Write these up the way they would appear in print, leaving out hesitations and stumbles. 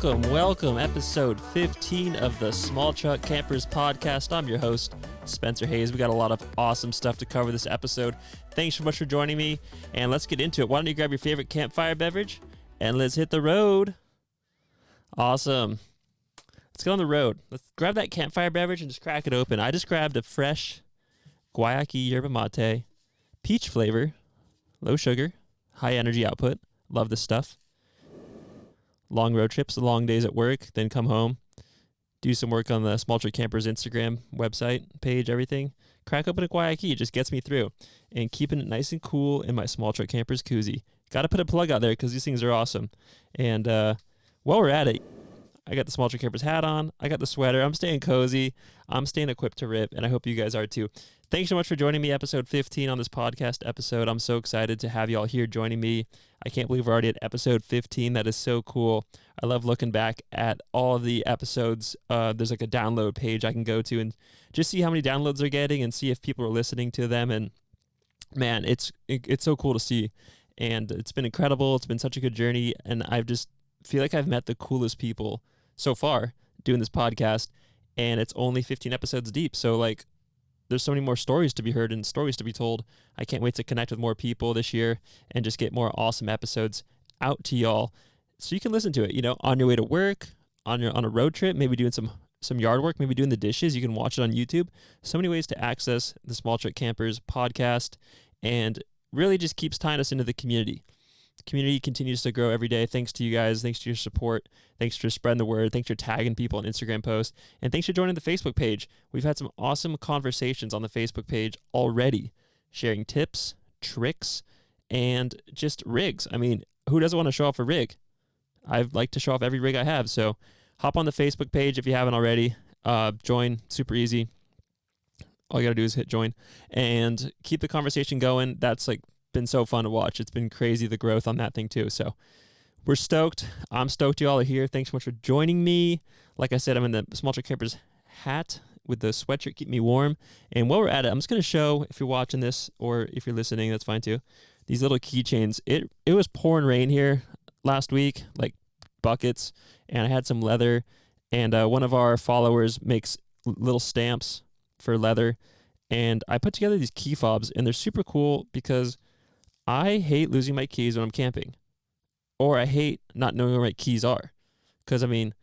Welcome, episode 15 of the Small Truck Campers podcast. I'm your host, Spencer Hayes. We got a lot of awesome stuff to cover this episode. Thanks so much for joining me, and let's get into it. Why don't you grab your favorite campfire beverage, and let's hit the road. Awesome. Let's get on the road. Let's grab that campfire beverage and just crack it open. I just grabbed a fresh Guyayki Yerba mate, peach flavor, low sugar, high energy output. Love this stuff. Long road trips, long days at work, then come home, do some work on the Small Truck Campers Instagram website page, everything. Crack open a Guyayki, it just gets me through. And keeping it nice and cool in my Small Truck Campers koozie. Got to put a plug out there because these things are awesome. And while we're at it, I got the Small Truck Campers hat on. I got the sweater. I'm staying cozy. I'm staying equipped to rip, and I hope you guys are too. Thanks so much for joining me, episode 15 on this podcast episode. I'm so excited to have you all here joining me. I can't believe we're already at episode 15. That is so cool. I love looking back at all of the episodes. There's like a download page I can go to and just see how many downloads they're getting and see if people are listening to them. And man, it's so cool to see. And it's been incredible. It's been such a good journey. And I just feel like I've met the coolest people so far doing this podcast. And it's only 15 episodes deep. So like, there's so many more stories to be heard and stories to be told. I can't wait to connect with more people this year and just get more awesome episodes out to y'all so you can listen to it, you know, on your way to work, on a road trip, maybe doing some yard work, maybe doing the dishes. You can watch it on YouTube. So many ways to access the Small Truck Campers podcast, and really just keeps tying us into the community. The community continues to grow every day. Thanks to you guys. Thanks to your support. Thanks for spreading the word. Thanks for tagging people on Instagram posts. And thanks for joining the Facebook page. We've had some awesome conversations on the Facebook page already, sharing tips, tricks, and just rigs. I mean, who doesn't want to show off a rig? I'd like to show off every rig I have. So hop on the Facebook page if you haven't already. Join, super easy. All you got to do is hit join and keep the conversation going. That's like been so fun to watch. It's been crazy, the growth on that thing too. So we're stoked. I'm stoked you all are here. Thanks so much for joining me. Like I said, I'm in the Small Truck Campers hat with the sweatshirt, keep me warm. And while we're at it, I'm just going to show, if you're watching this or if you're listening, that's fine too, these little keychains. It was pouring rain here last week, like buckets, and I had some leather, and one of our followers makes little stamps for leather, and I put together these key fobs, and they're super cool because I hate losing my keys when I'm camping, or I hate not knowing where my keys are, because, I mean,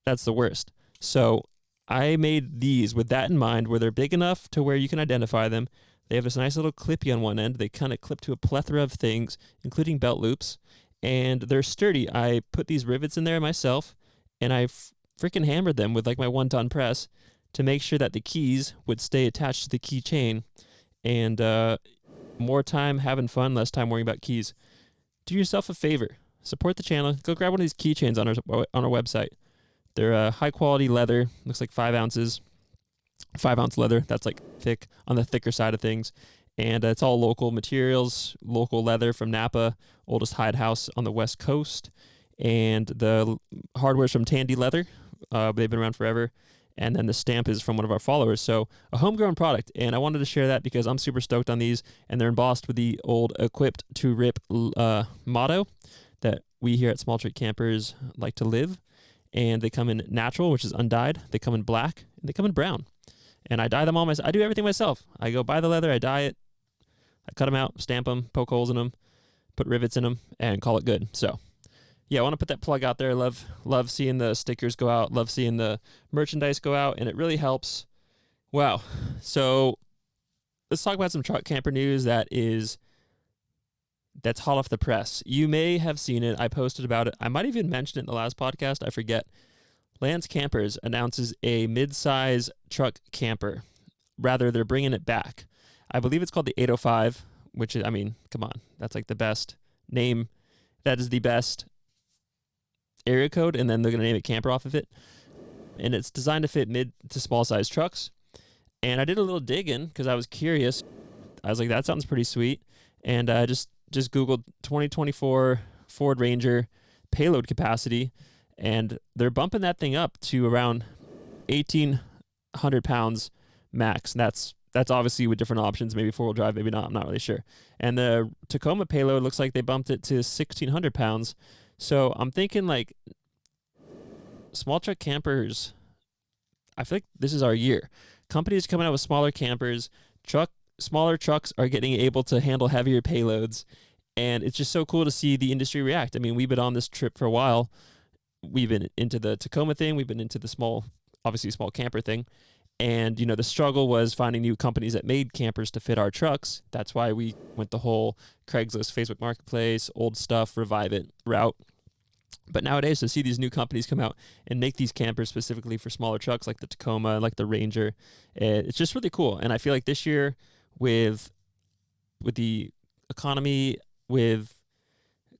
that's the worst. So I made these with that in mind, where they're big enough to where you can identify them. They have this nice little clippy on one end. They kind of clip to a plethora of things, including belt loops, and they're sturdy. I put these rivets in there myself, and I freaking hammered them with like my 1-ton press to make sure that the keys would stay attached to the keychain, and more time having fun, less time worrying about keys. Do yourself a favor. Support the channel. Go grab one of these keychains on our website. They're high quality leather. Looks like 5 ounces. 5-ounce leather. That's like thick, on the thicker side of things. And it's all local materials, local leather from Napa, oldest hide house on the West Coast. And the hardware's from Tandy Leather. They've been around forever. And then the stamp is from one of our followers. So a homegrown product. And I wanted to share that because I'm super stoked on these. And they're embossed with the old Equipped to Rip motto that we here at Small Truck Campers like to live. And they come in natural, which is undyed. They come in black. And they come in brown. And I dye them all myself. I do everything myself. I go buy the leather. I dye it. I cut them out, stamp them, poke holes in them, put rivets in them, and call it good. So yeah, I want to put that plug out there. Love seeing the stickers go out. Love seeing the merchandise go out, and it really helps. Wow. So let's talk about some truck camper news that's hot off the press. You may have seen it. I posted about it. I might even mention it in the last podcast. I forget. Lance Campers announces a mid-size truck camper. Rather, they're bringing it back. I believe it's called the 805, which is, I mean, come on. That's like the best name. That is the best area code, and then they're going to name it camper off of it. And it's designed to fit mid to small size trucks. And I did a little digging because I was curious. I was like, that sounds pretty sweet. And I just Googled 2024 Ford Ranger payload capacity, and they're bumping that thing up to around 1,800 pounds max. And that's obviously with different options, maybe 4-wheel drive, maybe not. I'm not really sure. And the Tacoma payload looks like they bumped it to 1,600 pounds. So I'm thinking like small truck campers, I feel like this is our year. Companies coming out with smaller campers, smaller trucks are getting able to handle heavier payloads, and it's just so cool to see the industry react. I mean, we've been on this trip for a while. We've been into the Tacoma thing, we've been into the obviously small camper thing. And, the struggle was finding new companies that made campers to fit our trucks. That's why we went the whole Craigslist, Facebook Marketplace, old stuff, revive it route. But nowadays, to see these new companies come out and make these campers specifically for smaller trucks like the Tacoma, like the Ranger, it's just really cool. And I feel like this year, with the economy, with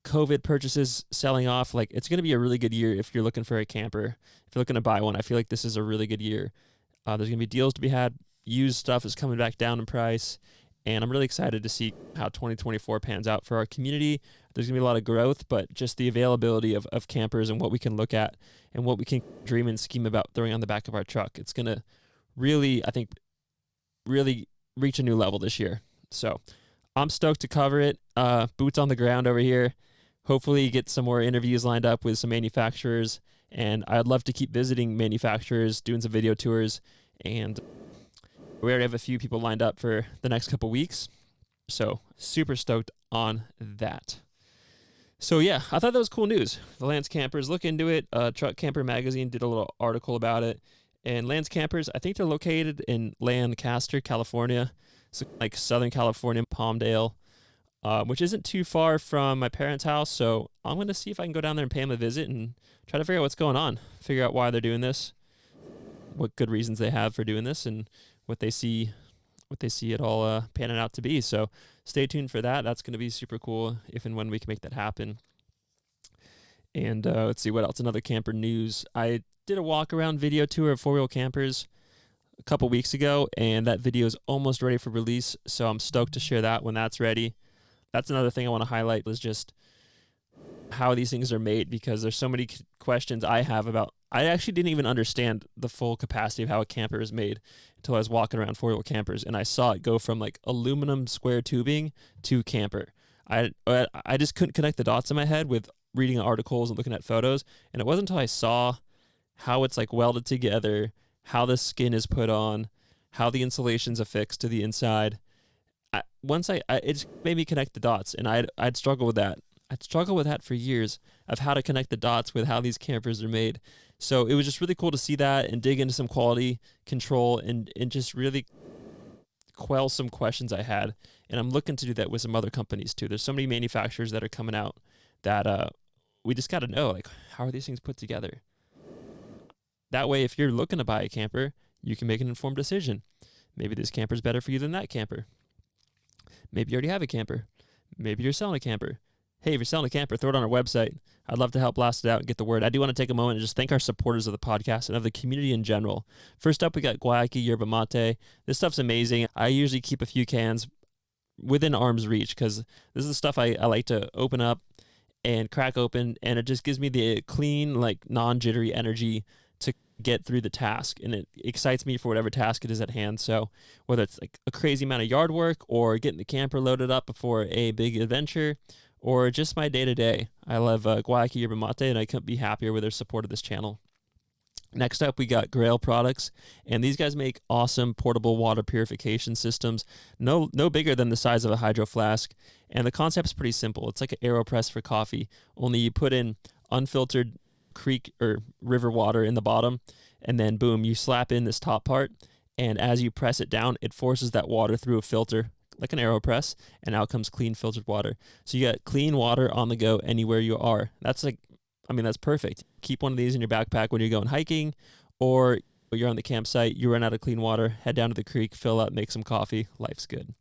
COVID purchases selling off, like it's going to be a really good year if you're looking for a camper. If you're looking to buy one, I feel like this is a really good year. There's going to be deals to be had. Used stuff is coming back down in price. And I'm really excited to see how 2024 pans out for our community. There's going to be a lot of growth, but just the availability of campers and what we can look at and what we can dream and scheme about throwing on the back of our truck. It's going to really, I think, really reach a new level this year. So I'm stoked to cover it. Boots on the ground over here. Hopefully get some more interviews lined up with some manufacturers. And I'd love to keep visiting manufacturers, doing some video tours, and we already have a few people lined up for the next couple weeks. So super stoked on that. So yeah, I thought that was cool news. The Lance Campers, look into it. Truck Camper Magazine did a little article about it. And Lance Campers, I think they're located in Lancaster, California. So like Southern California, Palmdale, which isn't too far from my parents' house. So I'm going to see if I can go down there and pay them a visit and try to figure out what's going on, figure out why they're doing this, what good reasons they have for doing this, and what they see it all panning out to be. So stay tuned for that. That's going to be super cool if and when we can make that happen. And let's see what else. Another camper news. I did a walk around video tour of 4-wheel campers a couple weeks ago, and that video is almost ready for release. So I'm stoked to share that when that's ready. That's another thing I want to highlight, is just how these things are made, because there's so many questions I have about. I actually didn't even understand the full capacity of how a camper is made until I was walking around 4-wheel campers, and I saw it go from like aluminum square tubing to camper. I just couldn't connect the dots in my head with reading articles and looking at photos, and it wasn't until I saw how it's like welded together, how the skin is put on, how the insulation's affixed to the inside. It just made me connect the dots, and I'd struggle with that. I'd struggled with that for years, of how to connect the dots with how these campers are made. So it was just really cool to see that and dig into some quality control and just really quell some questions I had. And I'm looking to do that with some other companies too. There's so many manufacturers that are coming out that we just got to know, like, how are these things put together? That way, if you're looking to buy a camper, you can make an informed decision. Maybe this camper is better for you than that camper. Maybe you already have a camper. Maybe you're selling a camper. Hey, if you're selling a camper, throw it on our website. I'd love to help blast it out and get the word. I do want to take a moment and just thank our supporters of the podcast and of the community in general. First up, we got Guyayki Yerba Mate. This stuff's amazing. I usually keep a few cans within arm's reach, because this is the stuff I like to open up and crack open, and it just gives me the clean, like non-jittery energy to get through the task, and it excites me for whatever task it is at hand. So whether it's like a crazy amount of yard work, or getting the camper loaded up before a big adventure, or just my day-to-day, I love Guyayki Yerba Mate, and I couldn't be happier with their support of this channel. Next up, we got Grayl products, and these guys make awesome portable water purification systems, no bigger than the size of a hydro flask, and the concept's pretty simple. It's like an AeroPress for coffee, only you put in unfiltered creek or river water in the bottom, and then boom, you slap in this top part, and as you press it down, it forces that water through a filter, like an AeroPress, and out comes clean filtered water. So you got clean water on the go anywhere you are. That's perfect. Keep one of these in your backpack when you're going hiking, or you're on the campsite, you run out of clean water, head down to the creek, fill up, make some coffee. Life's good.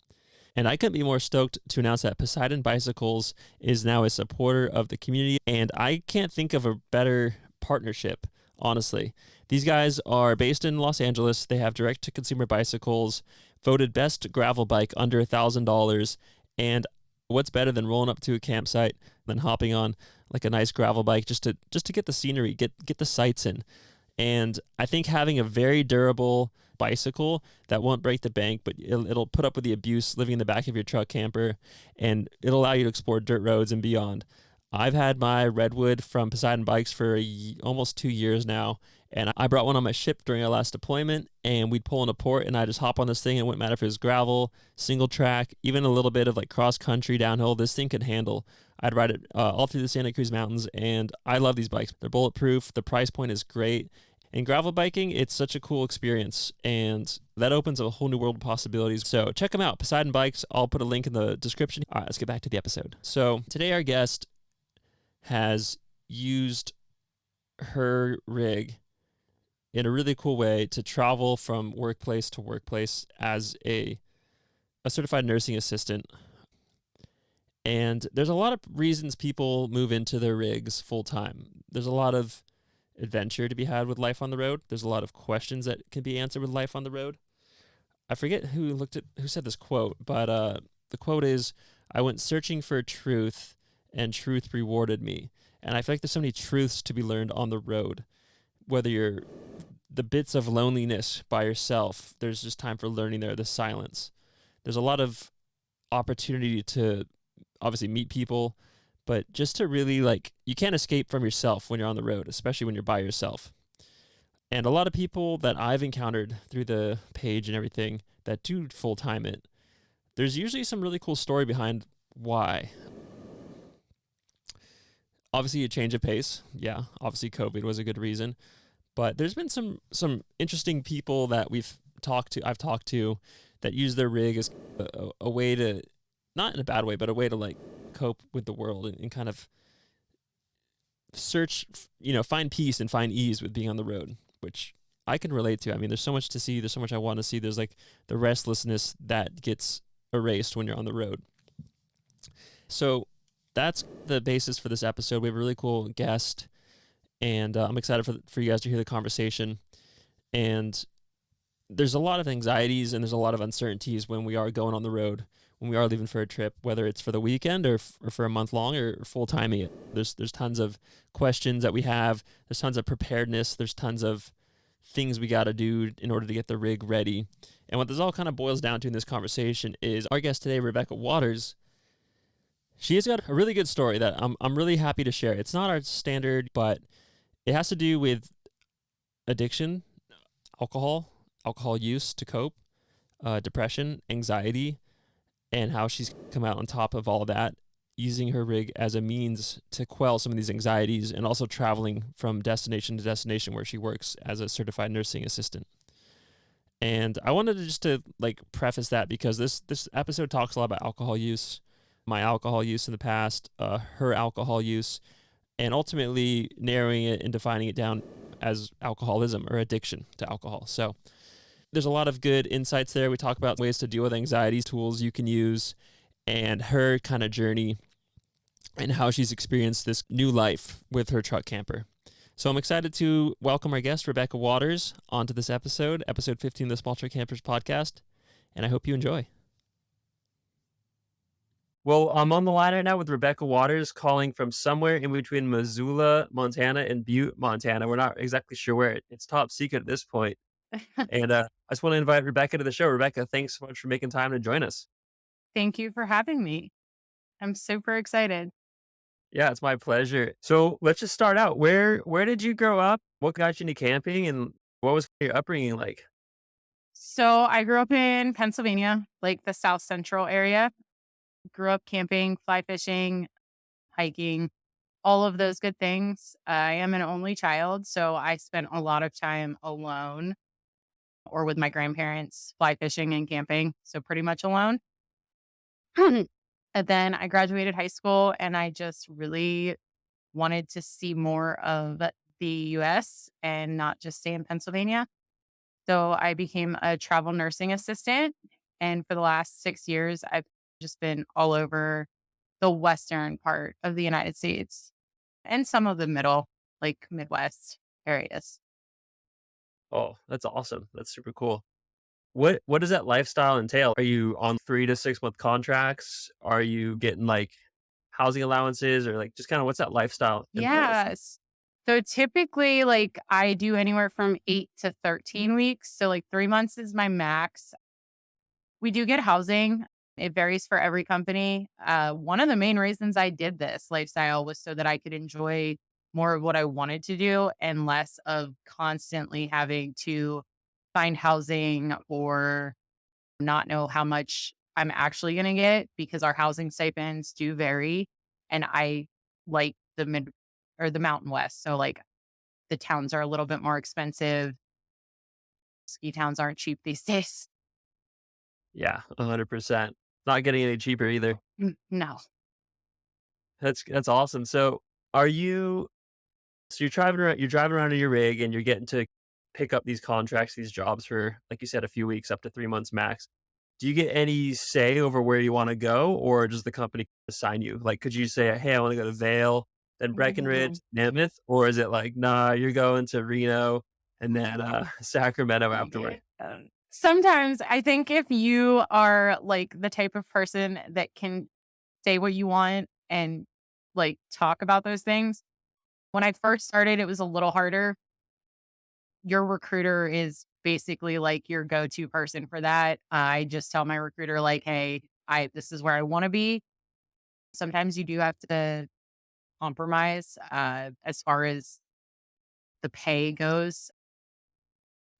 And I couldn't be more stoked to announce that Poseidon Bicycles is now a supporter of the community, and I can't think of a better partnership, honestly. These guys are based in Los Angeles. They have direct-to-consumer bicycles, voted best gravel bike under $1,000, and what's better than rolling up to a campsite than hopping on like a nice gravel bike just to get the scenery, get the sights in. And I think having a very durable bicycle that won't break the bank, but it'll put up with the abuse living in the back of your truck camper, and it'll allow you to explore dirt roads and beyond. I've had my Redwood from Poseidon Bikes for almost 2 years now, and I brought one on my ship during our last deployment, and we'd pull in a port, and I just hop on this thing, and it wouldn't matter if it was gravel, single track, even a little bit of like cross country downhill, this thing could handle. I'd ride it all through the Santa Cruz Mountains, and I love these bikes. They're bulletproof, the price point is great. In gravel biking, it's such a cool experience, and that opens a whole new world of possibilities. So check them out, Poseidon Bikes. I'll put a link in the description. All right, let's get back to the episode. So today our guest has used her rig in a really cool way to travel from workplace to workplace as a certified nursing assistant. And there's a lot of reasons people move into their rigs full time. There's a lot of adventure to be had with life on the road. There's a lot of questions that can be answered with life on the road. I forget who said this quote, but the quote is, "I went searching for truth, and truth rewarded me." And I feel like there's so many truths to be learned on the road. Whether you're the bits of loneliness by yourself, there's just time for learning there, the silence. There's a lot of opportunity to obviously meet people, but just to really you can't escape from yourself when you're on the road, especially when you're by yourself. And a lot of people that I've encountered through the page and everything that do full time it, there's usually some really cool story behind why. Obviously a change of pace. Yeah, obviously COVID was a good reason. But there's been some interesting people that I've talked to that use their rig as a way to, not in a bad way, but a way to cope with the world and kind of search, find peace and find ease with being on the road, which I can relate to. I mean, there's so much to see. There's so much I want to see. There's the restlessness that gets erased when you're on the road. So that's the basis for this episode. We have a really cool guest, and I'm excited for you guys to hear the conversation. And there's a lot of anxieties and there's a lot of uncertainties when we are going on the road, when we are leaving for a trip, whether it's for the weekend or for a month long or full timing it. There's tons of questions that we have. There's tons of preparedness. There's tons of things we got to do in order to get the rig ready. And what this all kind of boils down to in this conversation is our guest today, Rebekah Waters. She has got a really good story that I'm really happy to share. It's not our standard, but it has to do with addiction, alcohol use to cope, depression, anxiety, and how she's come out on top of all of that, using her rig as a means to quell some of these anxieties, and also traveling from destination to destination where she works as a certified nursing assistant. And I wanted to just preface that because this episode talks a lot about alcohol use, my alcohol use in the past, her alcohol use, and ultimately narrowing it and defining it down as alcoholism or addiction to alcohol. So there's a lot of good insights there. We talk about ways to deal with anxiety, tools you can use, and her kind of journey and how she's experienced this new life with her truck camper. So I'm excited to welcome our guest, Rebekah Waters, onto this episode 15 of the Small Truck Campers podcast, and I hope you enjoy. Well, I'm on the line right now with Rebekah Waters, calling from somewhere in between Missoula, Montana, and Butte, Montana. We're not exactly sure where. It's top secret at this point. And I just want to invite Rebekah to the show. Rebekah, thanks so much for making time to join us. Thank you for having me. I'm super excited. Yeah, it's my pleasure. So let's just start out. Where did you grow up? What got you into camping, and what was your upbringing like? So I grew up in Pennsylvania, like the South Central area. Grew up camping, fly fishing, hiking, all of those good things. I am an only child, so I spent a lot of time alone or with my grandparents, fly fishing and camping. So pretty much alone. And then I graduated high school and I just really wanted to see more of the US and not just stay in Pennsylvania. So I became a travel nursing assistant. And for the last 6 years, I've just been all over the western part of the United States and some of the middle, like Midwest areas. Oh, that's awesome. That's super cool. What does that lifestyle entail? Are you on 3 to 6 month contracts? Are you getting housing allowances, or just kind of what's that lifestyle entails? Yes. So typically, like I do anywhere from 8 to 13 weeks. So like 3 months is my max. We do get housing It varies for every company. One of the main reasons I did this lifestyle was so that I could enjoy more of what I wanted to do and less of constantly having to find housing or not know how much I'm actually going to get because our housing stipends do vary. And I like the mid or the Mountain West. So, like, the towns are a little bit more expensive. Ski towns aren't cheap these days. Yeah, 100%. Not getting any cheaper either. No. That's awesome. So, are you so you're driving around in your rig and you're getting to pick up these contracts, these jobs for, like you said, a few weeks, up to 3 months max. Do you get any say over where you wanna go, or does the company assign you? Like, could you say, "Hey, I wanna go to Vail, then Breckenridge, Mammoth," or is it like, "Nah, you're going to Reno and then, Sacramento afterward?" Sometimes I think if you are like the type of person that can say what you want and like talk about those things. When I first started, it was a little harder. Your recruiter is basically like your go-to person for that. I just tell my recruiter like, "Hey, I this is where I want to be." Sometimes you do have to compromise as far as the pay goes,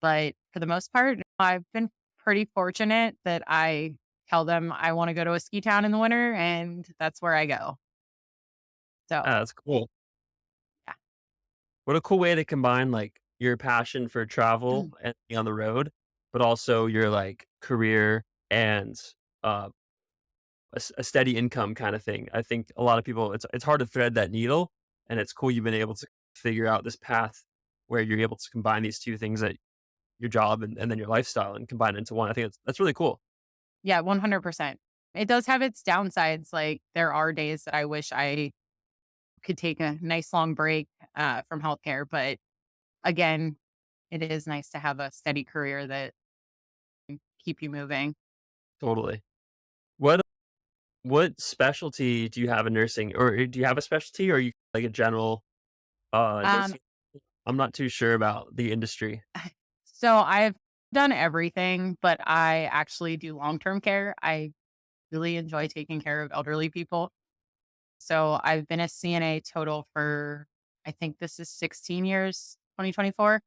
but for the most part, I've been pretty fortunate that I tell them I want to go to a ski town in the winter, and that's where I go. So, Ah, that's cool. yeah. What a cool way to combine, like, your passion for travel and being on the road, but also your, like, career and, uh, a steady income kinda thing. I think a lot of people it's hard to thread that needle, and it's cool you've been able to figure out this path where you're able to combine these 2 things that your job and then your lifestyle and combine it into one. I think that's really cool. Yeah, 100%. It does have its downsides. Like, there are days that I wish I could take a nice long break from healthcare. But again, it is nice to have a steady career that can keep you moving. Totally. What what specialty do you have in nursing? Or do you have a specialty, or are you like a general, Um, nursing? I'm not too sure about the industry. so I've done everything, but I actually do long term care. I really enjoy taking care of elderly people. So I've been a CNA total for, I think this is 16 years, 2024.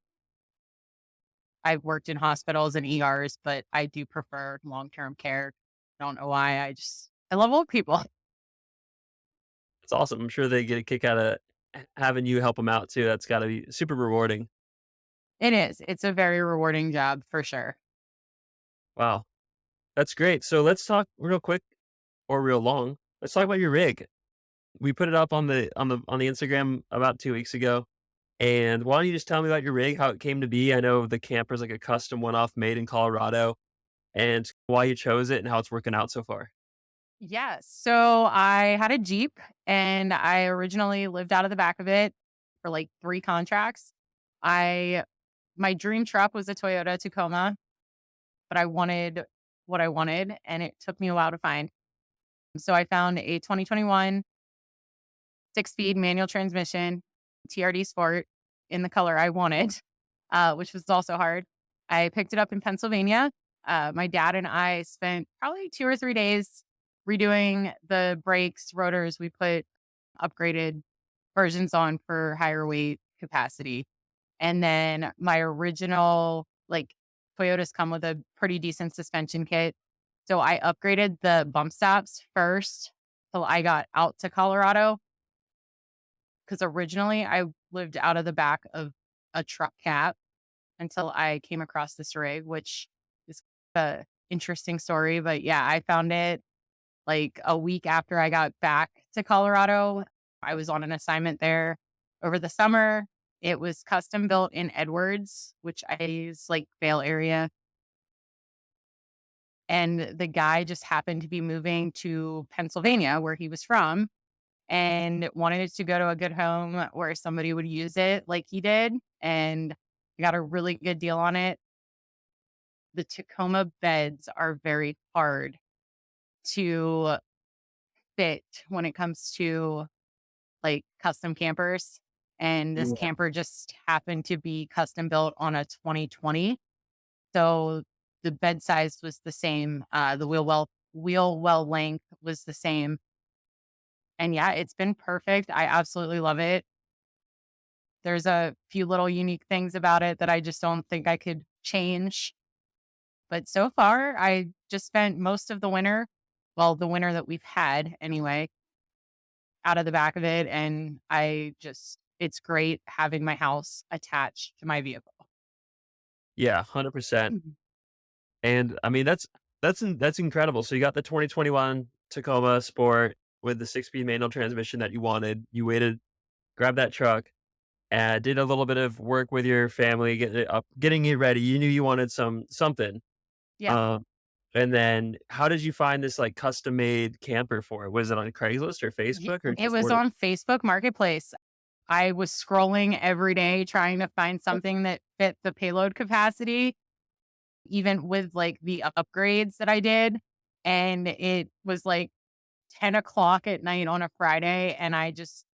I've worked in hospitals and ERs, but I do prefer long-term care. Don't know why. I love old people. It's awesome. I'm sure they get a kick out of having you help them out too. That's gotta be super rewarding. It is. It's a very rewarding job for sure. Wow, that's great. So let's talk real quick or real long. Let's talk about your rig. We put it up on the Instagram about 2 weeks ago. And why don't you just tell me about your rig, how it came to be? I know the camper's like a custom one-off made in Colorado, and why you chose it and how it's working out so far. Yes. So I had a Jeep and I originally lived out of the back of it for like 3 contracts. I My dream truck was a Toyota Tacoma, but I wanted what I wanted and it took me a while to find. So I found a 2021 6-speed manual transmission, TRD Sport in the color I wanted, which was also hard. I picked it up in Pennsylvania. My dad and I spent probably 2 or 3 days redoing the brakes, rotors. We put upgraded versions on for higher weight capacity. And then my original, like, Toyotas come with a pretty decent suspension kit. So I upgraded the bump stops first till I got out to Colorado. Because originally I lived out of the back of a truck cab until I came across this rig, which is a interesting story. But yeah, I found it like a week after I got back to Colorado. I was on an assignment there over the summer. It was custom built in Edwards, which is like Vail area. And the guy just happened to be moving to Pennsylvania, where he was from, and wanted to go to a good home where somebody would use it like he did. And I got a really good deal on it. The Tacoma beds are very hard to fit when it comes to like custom campers. And this Yeah. camper just happened to be custom built on a 2020. So the bed size was the same. The wheel well wheel well length was the same. And yeah, it's been perfect. I absolutely love it. There's a few little unique things about it that I just don't think I could change. But so far, I just spent most of the winter, well, the winter that we've had anyway, out of the back of it. And it's great having my house attached to my vehicle. Yeah, 100%. Mhm. And I mean, that's incredible. So you got the 2021 Tacoma Sport with the 6-speed manual transmission that you wanted. You waited, grabbed that truck, and did a little bit of work with your family, getting it up, getting it ready. You knew you wanted something. Yeah. Um, and then how did you find this like custom made camper for it? Was it on Craigslist or Facebook or It just was ordered? on Facebook Marketplace. I was scrolling every day trying to find something that fit the payload capacity, even with like the upgrades that I did. And it was like 10 o'clock at night on a Friday. And I just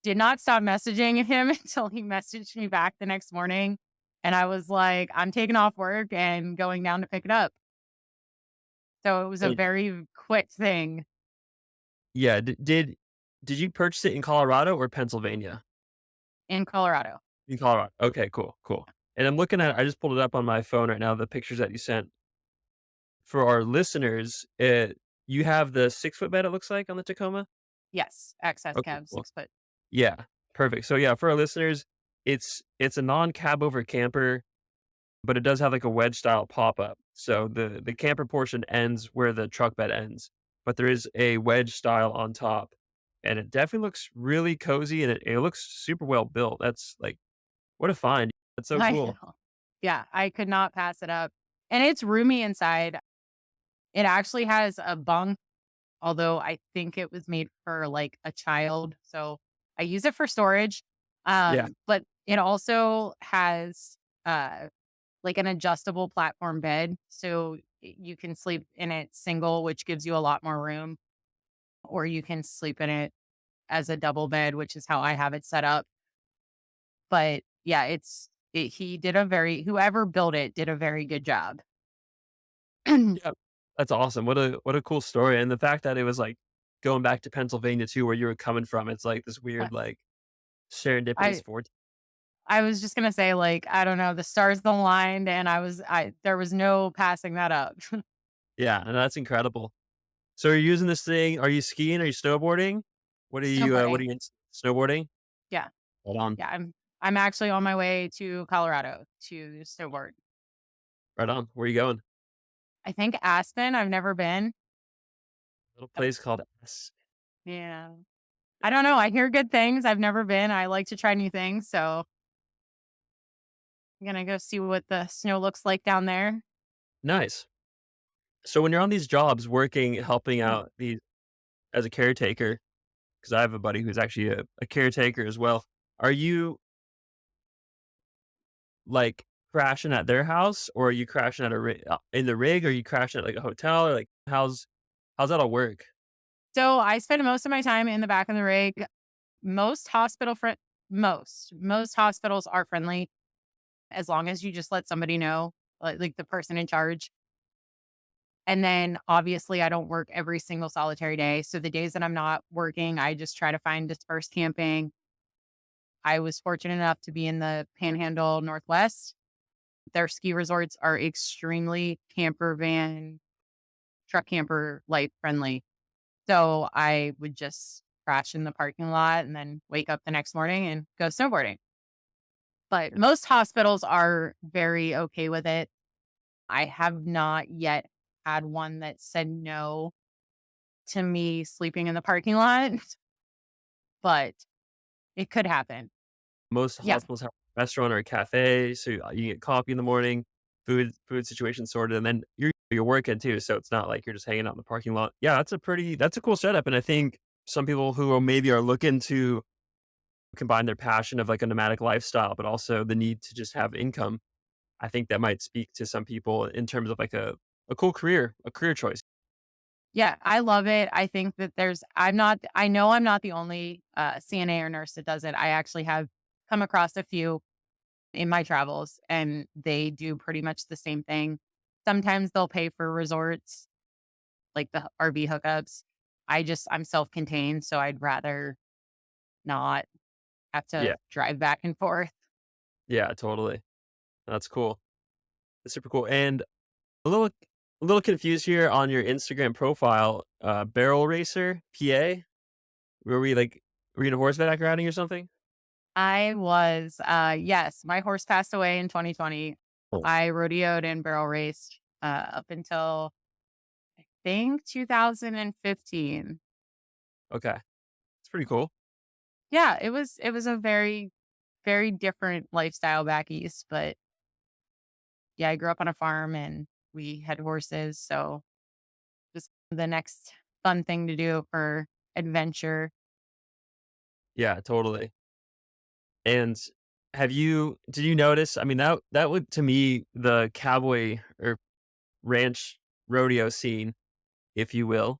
did not stop messaging him until he messaged me back the next morning. And I was like, I'm taking off work and going down to pick it up. So it was a And very quick thing yeah, did you purchase it in Colorado or Pennsylvania? in Colorado. In Colorado. Okay, cool, cool. And I'm looking at I just pulled it up on my phone right now, the pictures that you sent. For our listeners, you have the 6-foot bed, it looks like, on the Tacoma? Yes. Access Okay, cab, cool. 6 foot. Yeah, perfect. So, yeah, for our listeners, it's a non-cab over camper, but it does have, like, a wedge style pop-up. So the camper portion ends where the truck bed ends, but there is a wedge style on top, and it definitely looks really cozy, and it looks super well built. That's, like, what a find. That's so I cool. know. Yeah, I could not pass it up. And it's roomy inside. It actually has a bunk, although I think it was made for like a child. So I use it for storage. Yeah. But it also has uh like an adjustable platform bed. So you can sleep in it single, which gives you a lot more room, or you can sleep in it as a double bed, which is how I have it set up. But yeah, he did a very whoever built it did a very good job. Yeah. That's awesome. What a cool story, and the fact that it was, like, going back to Pennsylvania too, where you were coming from, it's like this Uh, weird, like, serendipitous I fortune. I was just gonna say, like, I don't know, the stars aligned and I there was no passing that up. Yeah, and that's incredible. So you're using this thing are you skiing? Are you snowboarding? What are Snowboarding. you into? Snowboarding? Yeah. Hold on. Yeah, I'm actually on my way to Colorado to snowboard. Right on. Where are you going? I think Aspen, I've never been. A little place called S. Yeah. I don't know, I hear good things, I've never been, I like to try new things, so I'm gonna go see what the snow looks like down there. Nice. So when you're on these jobs working, helping Mm. out these as a caretaker, because I have a buddy who's actually a caretaker as well. Are you like crashing at their house or are you crashing at in the rig? Or are you crashing at like a hotel or like how's that all work? So, I spend most of my time in the back of the rig. Most hospital friend most hospitals are friendly as long as you just let somebody know, like the person in charge. And then obviously I don't work every single solitary day. So the days that I'm not working, I just try to find dispersed camping. I was fortunate enough to be in the Panhandle Northwest. Their ski resorts are extremely camper van, truck camper light friendly. So I would just crash in the parking lot and then wake up the next morning and go snowboarding. But most hospitals are very okay with it. I have not yet had one that said no to me sleeping in the parking lot, but it could happen. Most Yeah. hospitals have a restaurant or a cafe, so you get coffee in the morning, food situation sorted, and then you're working too, so it's not like you're just hanging out in the parking lot. Yeah, that's a cool setup, and I think some people who are looking to combine their passion of like a nomadic lifestyle, but also the need to just have income, I think that might speak to some people in terms of like a cool career, a career choice. Yeah, I love it. I think that I know I'm not the only CNA or nurse that does it. I actually have come across a few in my travels and they do pretty much the same thing. Sometimes they'll pay for resorts. like the RV hookups. I'm self-contained, so I'd rather not have Yeah. to drive back and forth. Yeah, totally. That's cool. That's super cool. And a little confused here on your Instagram profile, barrel racer, PA. Were we like were you in horseback riding or something? Yes, my horse passed away in 2020. Oh. I rodeoed and barrel raced up until I think 2015. Okay. It's pretty cool. Yeah, it was a very different lifestyle back east, but yeah, I grew up on a farm and we had horses, so just the next fun thing to do for adventure. Yeah, totally. And did you notice, I mean, that would, to me, the cowboy or ranch rodeo scene, if you will.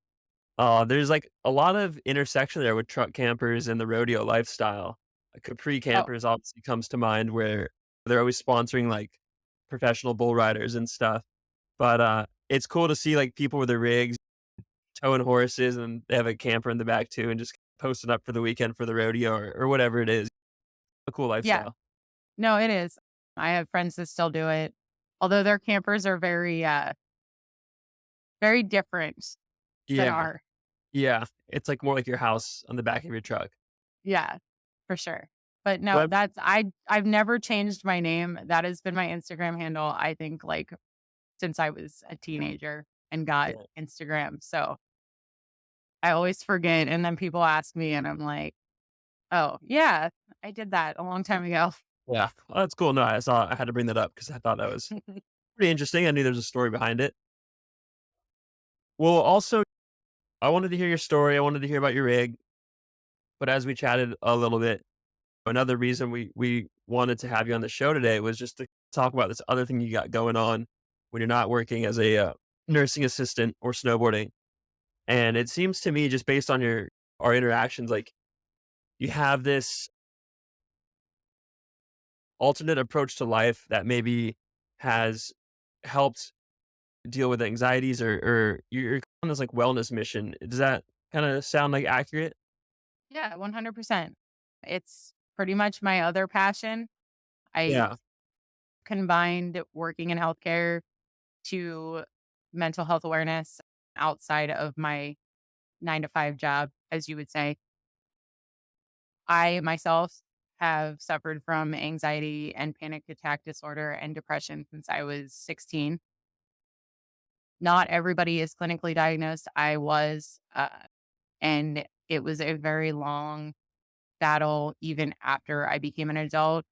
There's like a lot of intersection there with truck campers and the rodeo lifestyle. Capri Oh, Campers obviously comes to mind where they're always sponsoring like professional bull riders and stuff. But it's cool to see like people with their rigs towing horses and they have a camper in the back too and just posting up for the weekend for the rodeo or whatever it is. A cool yeah. lifestyle. No, it is. I have friends that still do it. Although their campers are very different than Yeah. our. Yeah. It's like more like your house on the back of your truck. Yeah, for sure. But no, But I've never changed my name. That has been my Instagram handle, I think, like, since I was a teenager and got yeah. Instagram. So I always forget, and then people ask me, and I'm like, "Oh, yeah, I did that a long time ago." Yeah. Well, that's cool. No, I had to bring that up because I thought that was pretty interesting. I knew there's a story behind it. Well, also, I wanted to hear your story. I wanted to hear about your rig. But as we chatted a little bit, another reason we wanted to have you on the show today was just to talk about this other thing you got going on when you're not working as a nursing assistant or snowboarding. And it seems to me, just based on our interactions, like you have this alternate approach to life that maybe has helped deal with anxieties, or you're on this like wellness mission. Does that kind of sound like accurate? Yeah, 100%. It's pretty much my other passion. I Yeah. combined working in healthcare to mental health awareness outside of my 9 to 5 job, as you would say. I myself have suffered from anxiety and panic attack disorder and depression since I was 16. Not everybody is clinically diagnosed. I was, and it was a very long battle even after I became an adult.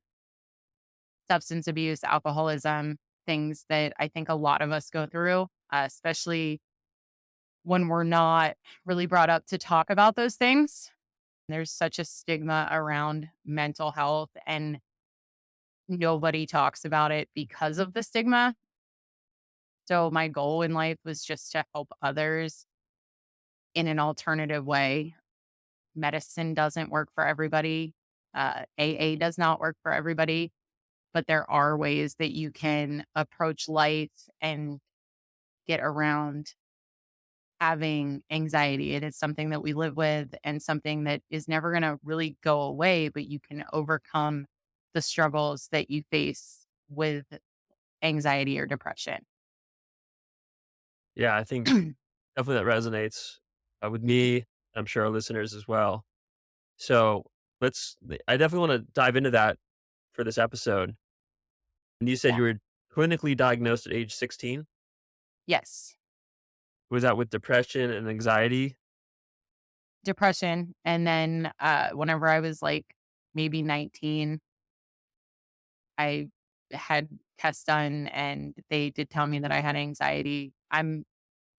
Substance abuse, alcoholism, things that I think a lot of us go through, especially when we're not really brought up to talk about those things. There's such a stigma around mental health, and nobody talks about it because of the stigma. So, my goal in life was just to help others in an alternative way. Medicine doesn't work for everybody, AA does not work for everybody, but there are ways that you can approach life and get around having anxiety. It is something that we live with and something that is never going to really go away, but you can overcome the struggles that you face with anxiety or depression. Yeah, I think definitely that resonates with me. I'm sure our listeners as well. So I definitely want to dive into that for this episode. And you said Yeah. you were clinically diagnosed at age 16. Yes. Was that with depression and anxiety? Depression. And then whenever I was like maybe 19, I had tests done and they did tell me that I had anxiety. I'm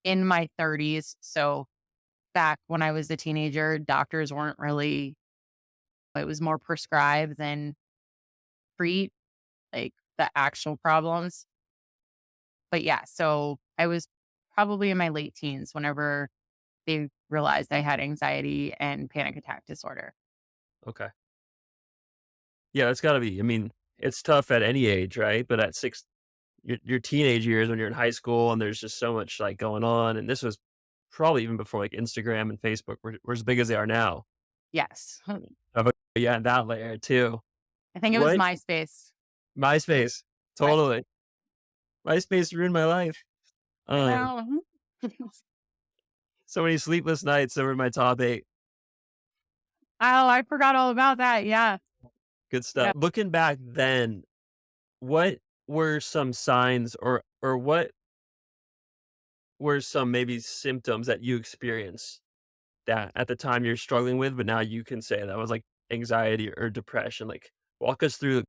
in my 30s. So back when I was a teenager, doctors weren't really, it was more prescribe than treat, like the actual problems. But yeah, so I was probably in my late teens whenever they realized I had anxiety and panic attack disorder. Okay. Yeah, that's got to be. I mean, it's tough at any age, right? But at your teenage years when you're in high school and there's just so much like going on, and this was probably even before like Instagram and Facebook were as big as they are now. Yes. But yeah, that layer too. I think it was What MySpace. MySpace? Right. Totally. MySpace ruined my life. I Um, know. so many sleepless nights over my top 8. Oh, I forgot all about that. Yeah. Good Yeah. stuff. Looking back then, what were some signs or what were some maybe symptoms that you experienced that at the time you're struggling with, but now you can say that was like anxiety or depression? Like, walk us through,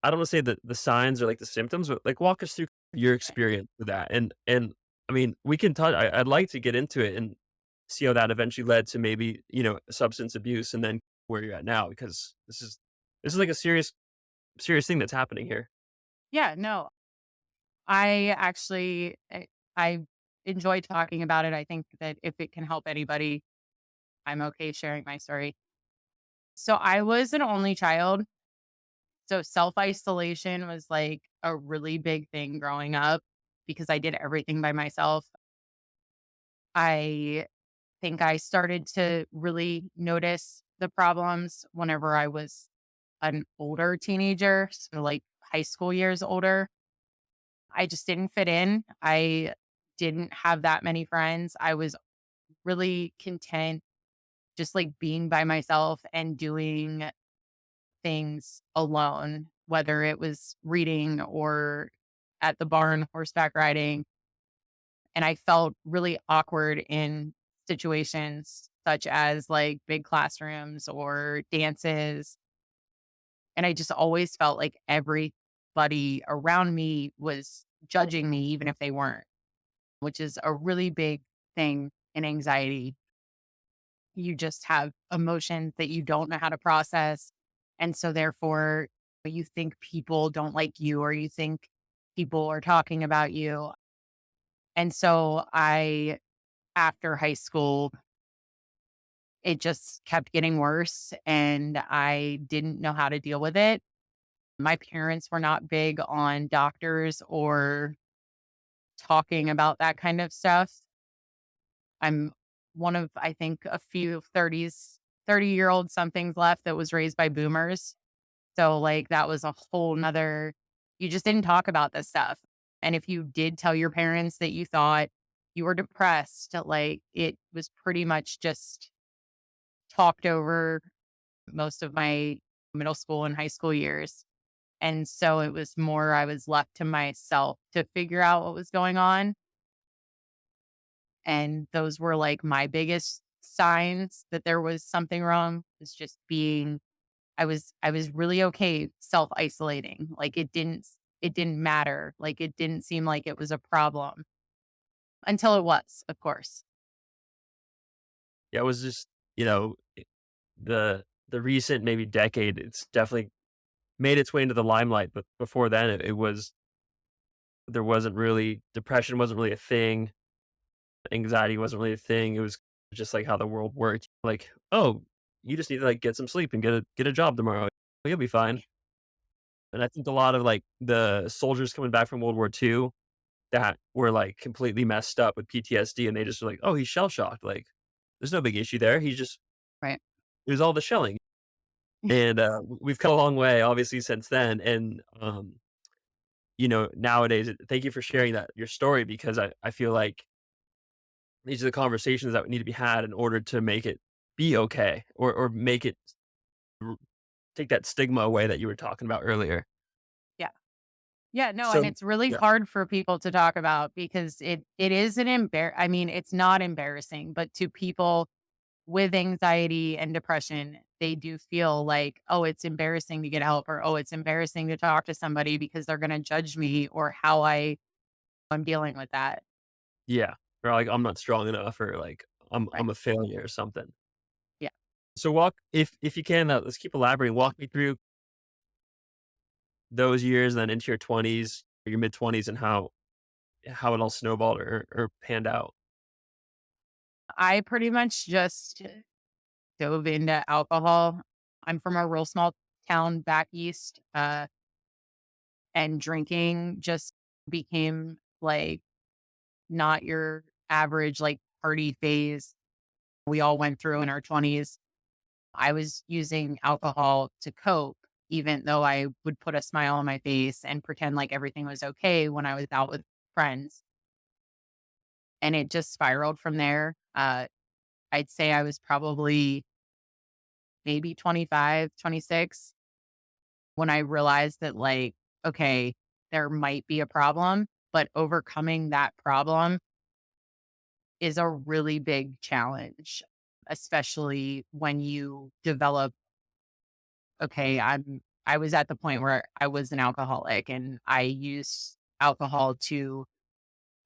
I don't wanna say the signs or like the symptoms, but like walk us through your Right. experience with that. And I mean, we can touch I'd like to get into it and see how that eventually led to maybe, substance abuse and then where you're at now, because this is like a serious thing that's happening here. Yeah. No, I actually, I enjoy talking about it. I think that if it can help anybody, I'm okay sharing my story. So I was an only child. So self isolation was like a really big thing growing up because I did everything by myself. I think I started to really notice the problems whenever I was an older teenager, so like high school years older. I just didn't fit in. I didn't have that many friends. I was really content just like being by myself and doing things alone, whether it was reading or at the barn horseback riding. And I felt really awkward in situations such as like big classrooms or dances. And I just always felt like everybody around me was judging me, even if they weren't, which is a really big thing in anxiety. You just have emotions that you don't know how to process. And so, therefore, you think people don't like you or you think people are talking about you. And so, after high school, it just kept getting worse and I didn't know how to deal with it. My parents were not big on doctors or talking about that kind of stuff. I'm one of, I think, a few 30-year-old somethings left that was raised by boomers. So, like, that was a whole nother, you just didn't talk about this stuff. And if you did tell your parents that you thought you were depressed, like, it was pretty much just talked over most of my middle school and high school years. And so it was more I was left to myself to figure out what was going on. And those were like my biggest signs that there was something wrong, was just being, I was really okay self-isolating. Like it didn't matter. Like it didn't seem like it was a problem until it was, of course. Yeah, it was just, you know, the recent maybe decade, it's definitely made its way into the limelight, but before then it was there wasn't really depression wasn't really a thing, anxiety wasn't really a thing. It was just like how the world worked. Like, "Oh, you just need to like get some sleep and get a job tomorrow. You'll be fine." And I think a lot of like the soldiers coming back from World War II that were like completely messed up with PTSD and they just were like, "Oh, he's shell shocked." Like, there's no big issue there. He's just Right. it was all the shelling. And we've come a long way obviously since then. And nowadays, thank you for sharing that your story because I feel like these are the conversations that need to be had in order to make it be okay or make it r- take that stigma away that you were talking about earlier. Yeah. Yeah, no, and So, it's really yeah, hard for people to talk about because it is I mean, it's not embarrassing, but to people with anxiety and depression, they do feel like, "Oh, it's embarrassing to get help," or, "Oh, it's embarrassing to talk to somebody because they're gonna judge me or how I'm dealing with that." yeah, or like I'm not strong enough or like Right. I'm a failure or something. Yeah. So walk if you can, let's keep elaborating. Walk me through those years, and then into your 20s, or your mid 20s, and how it all snowballed or panned out. I pretty much just dove into alcohol. I'm from a real small town back east, and drinking just became, like, not your average like party phase we all went through in our 20s. I was using alcohol to cope, even though I would put a smile on my face and pretend like everything was okay when I was out with friends. And it just spiraled from there. I'd say I was probably maybe 25, 26 when I realized that, like, okay, there might be a problem, but overcoming that problem is a really big challenge, especially when you develop, okay, I was at the point where I was an alcoholic and I used alcohol to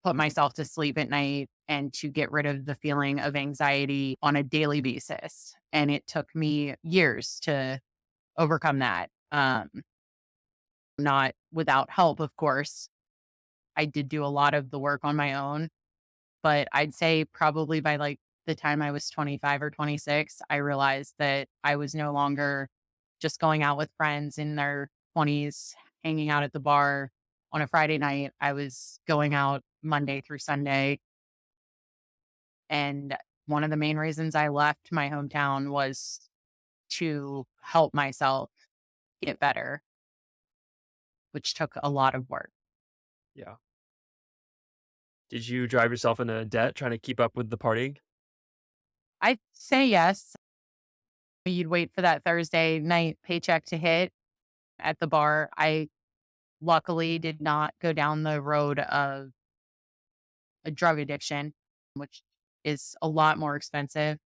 put myself to sleep at night and to get rid of the feeling of anxiety on a daily basis. And it took me years to overcome that. Not without help, of course. I did do a lot of the work on my own, but I'd say probably by like the time I was 25 or 26, I realized that I was no longer just going out with friends in their 20s, hanging out at the bar on a Friday night. I was going out Monday through Sunday. And one of the main reasons I left my hometown was to help myself get better, which took a lot of work. Yeah. Did you drive yourself into debt trying to keep up with the partying? I'd say yes. You'd wait for that Thursday night paycheck to hit at the bar. I luckily did not go down the road of a drug addiction, which is a lot more expensive.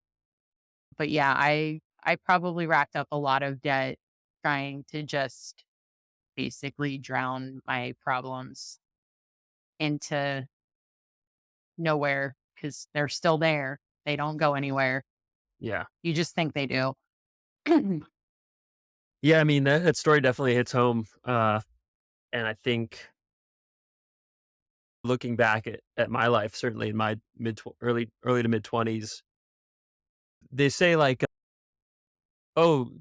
But yeah, I probably racked up a lot of debt trying to just basically drown my problems into nowhere because they're still there. They don't go anywhere. Yeah. You just think they do. Yeah, I mean, that story definitely hits home. And I think looking back at my life, certainly in my early to mid 20s, they say like, oh,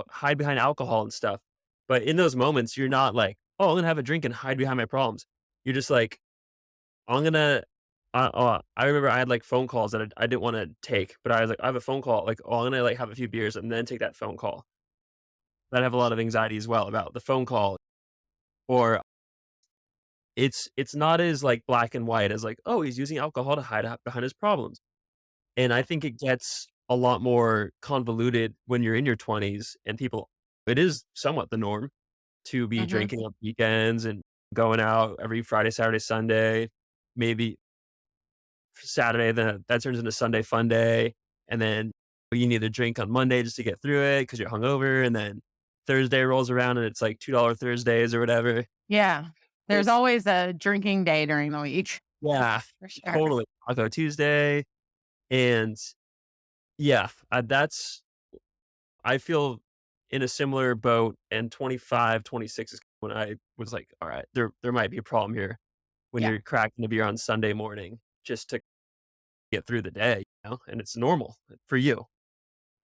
hide behind alcohol and stuff. But in those moments, you're not like, oh, I'm gonna have a drink and hide behind my problems. You're just like, I'm gonna. I remember I had like phone calls that I didn't want to take, but I was like, I have a phone call. Like, oh, I'm gonna like have a few beers and then take that phone call. But I have a lot of anxiety as well about the phone call, or it's not as like black and white as like, oh, he's using alcohol to hide out behind his problems. And I think it gets a lot more convoluted when you're in your 20s and people. It is somewhat the norm to be Hmm. drinking on weekends and going out every Friday, Saturday, Sunday, maybe Saturday, then that turns into Sunday fun day, and then you need a drink on Monday just to get through it because you're hungover, and then Thursday rolls around and it's like $2 Thursdays or whatever. Yeah. There's It's always a drinking day during the week yeah, for sure. totally. Taco Tuesday, and yeah, that's I feel in a similar boat, and 25, 26 is when I was like, "All right, there might be a problem here," when Yeah. you're cracking a beer on Sunday morning just to get through the day, and it's normal for you.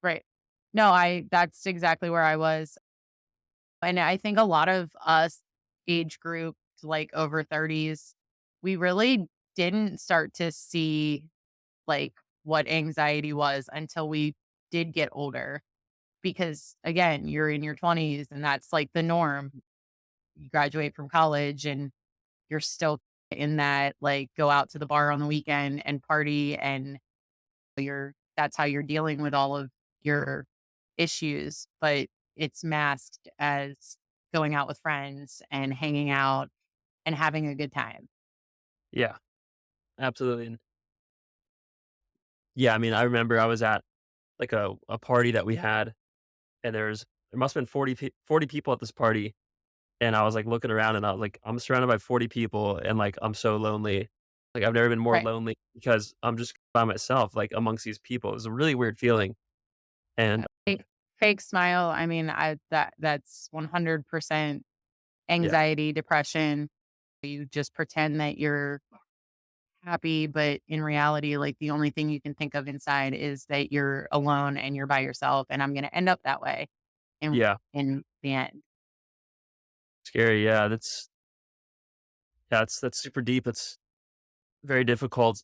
Right. No, that's exactly where I was. And I think a lot of us age groups, like over 30s, we really didn't start to see like what anxiety was until we did get older. Because again, you're in your 20s and that's like the norm. You graduate from college and you're still in that, like, go out to the bar on the weekend and party, and that's how you're dealing with all of your issues, but it's masked as going out with friends and hanging out and having a good time. Yeah, absolutely, and yeah, I mean, I remember I was at, like, a party that we had, and there must've been 40 people at this party, and I was, like, looking around, and I was like, "I'm surrounded by 40 people, and, like, I'm so lonely." Like, I've never been more Right. lonely because I'm just by myself, like, amongst these people. It was a really weird feeling, and Fake smile. I mean, that's 100% yeah, anxiety, depression. You just pretend that you're happy, but in reality, like the only thing you can think of inside is that you're alone and you're by yourself. And I'm going to end up that way yeah, in the end. scary, yeah, that's super deep, it's very difficult.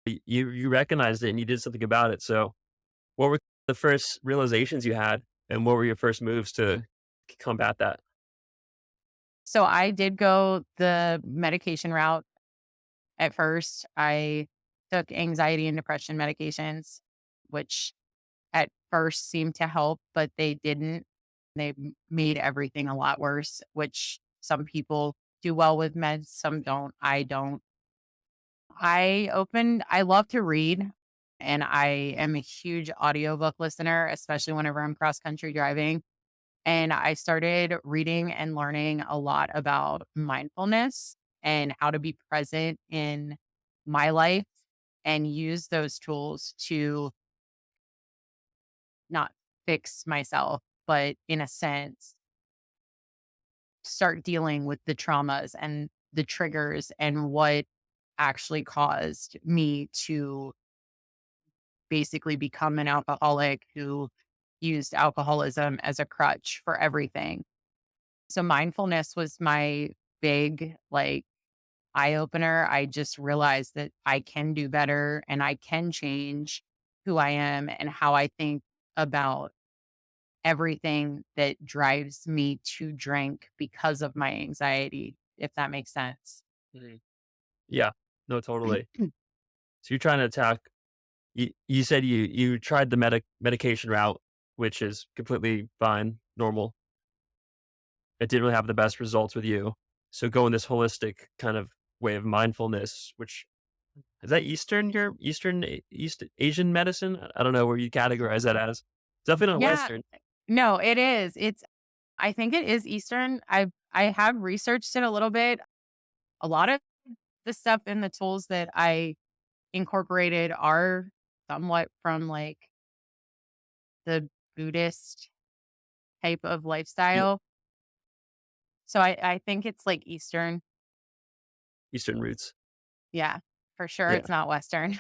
You recognized it and you did something about it. So what were the first realizations you had, and what were your first moves to combat that? So I did go the medication route at first. I took anxiety and depression medications, which at first seemed to help, but they didn't. They made everything a lot worse, which some people do well with meds, some don't. I don't. I love to read, and I am a huge audiobook listener, especially whenever I'm cross country driving. And I started reading and learning a lot about mindfulness and how to be present in my life and use those tools to not fix myself, but in a sense, start dealing with the traumas and the triggers and what actually caused me to basically become an alcoholic who used alcoholism as a crutch for everything. So mindfulness was my big eye opener. I just realized that I can do better and I can change who I am and how I think about everything that drives me to drink because of my anxiety, if that makes sense. Mhm. Yeah, no, totally. So you're trying to attack. You said you tried the medication route, which is completely fine, normal. It didn't really have the best results with you. So going this holistic kind of way of mindfulness, which is that East Asian medicine? I don't know where you categorize that as. Definitely not Yeah, Western. no, it is. I think it is Eastern. I have researched it a little bit. A lot of the stuff in the tools that I incorporated are somewhat from the Buddhist type of Yeah, lifestyle. So I think it's like Eastern. Eastern roots. Yeah, for sure. Yeah. It's not Western.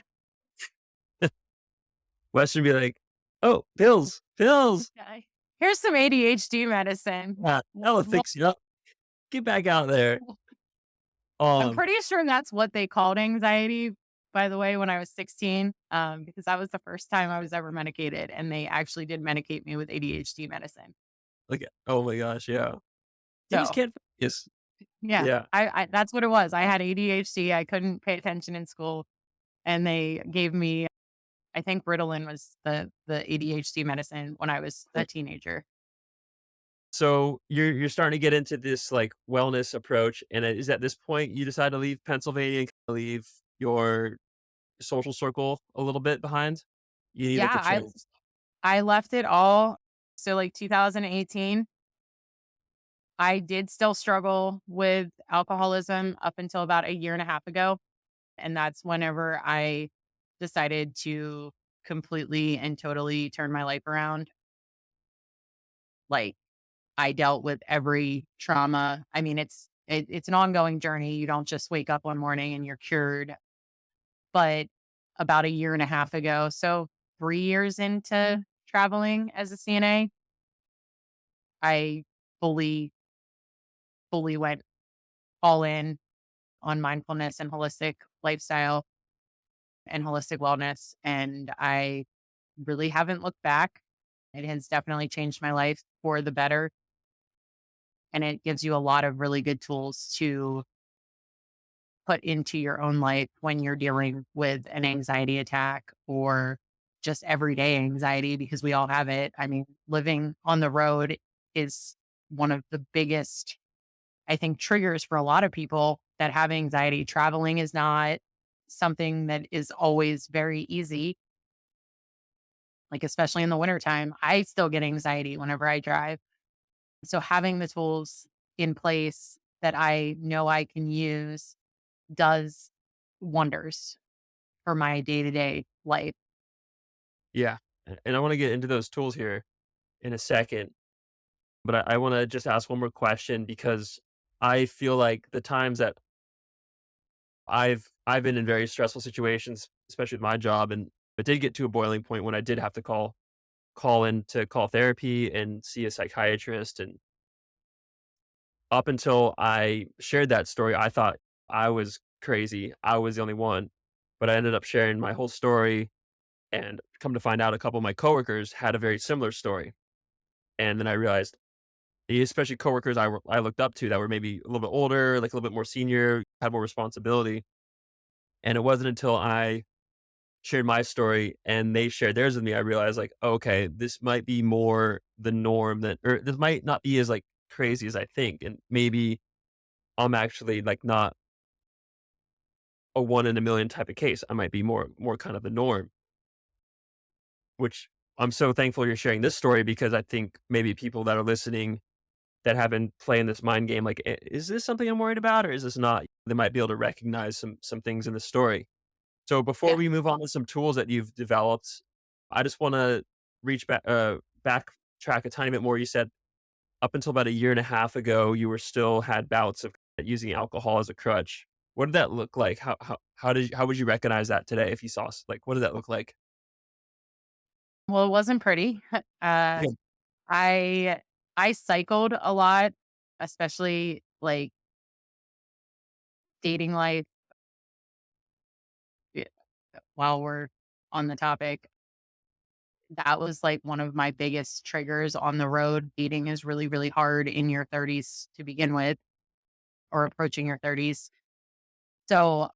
Western be like, oh, pills, pills. Okay. Here's some ADHD medicine. Yeah, that'll Well, fix you up. Get back out there. I'm Um, pretty sure that's what they called anxiety, by the way, when I was 16, because that was the first time I was ever medicated, and they actually did medicate me with ADHD medicine. like, oh my gosh, yeah. You just So can't focus. yeah, Yeah. I that's what it was. I had ADHD. I couldn't pay attention in school, and they gave me, I think Ritalin was the ADHD medicine when I was a teenager. So you're starting to get into this like wellness approach, and it is at this point you decide to leave Pennsylvania and leave your social circle a little bit behind. You need like Yeah, a chance. I left it all. So 2018, I did still struggle with alcoholism up until about a year and a half ago. And that's whenever I decided to completely and totally turn my life around. Like I dealt with every trauma. I mean, it's an ongoing journey. You don't just wake up one morning and you're cured. But about a year and a half ago, so 3 years into traveling as a CNA, I fully, fully went all in on mindfulness and holistic lifestyle and holistic wellness. And I really haven't looked back. It has definitely changed my life for the better. And it gives you a lot of really good tools to put into your own life when you're dealing with an anxiety attack or just everyday anxiety, because we all have it. I mean, living on the road is one of the biggest, I think, triggers for a lot of people that have anxiety. Traveling is not something that is always very easy, like, especially in the wintertime. I still get anxiety whenever I drive. So having the tools in place that I know I can use does wonders for my day to day life. Yeah. And I want to get into those tools here in a second, but I want to just ask one more question because I feel like the times that I've been in very stressful situations, especially with my job, and it did get to a boiling point when I did have to call therapy and see a psychiatrist. And up until I shared that story, I thought I was crazy. I was the only one, but I ended up sharing my whole story, and come to find out a couple of my coworkers had a very similar story. And then I realized, especially coworkers I looked up to that were maybe a little bit older, like a little bit more senior, had more responsibility. And it wasn't until I shared my story and they shared theirs with me, I realized like, okay, this might be more the norm than, or this might not be as like crazy as I think. And maybe I'm actually like not a one in a million type of case. I might be more kind of the norm, which I'm so thankful you're sharing this story, because I think maybe people that are listening that have been playing this mind game, like, is this something I'm worried about or is this not? They might be able to recognize some things in the story. So before Yeah. we move on to some tools that you've developed, I just want to backtrack a tiny bit more. You said up until about a year and a half ago, you were still had bouts of using alcohol as a crutch. What did that look like? How would you recognize that today if you saw like what did that look like? Well, it wasn't pretty. Uh, Yeah. I I cycled a lot, especially like dating life. Yeah, while we're on the topic, that was like one of my biggest triggers on the road. Dating is really, really hard in your 30s to begin with, or approaching your 30s. So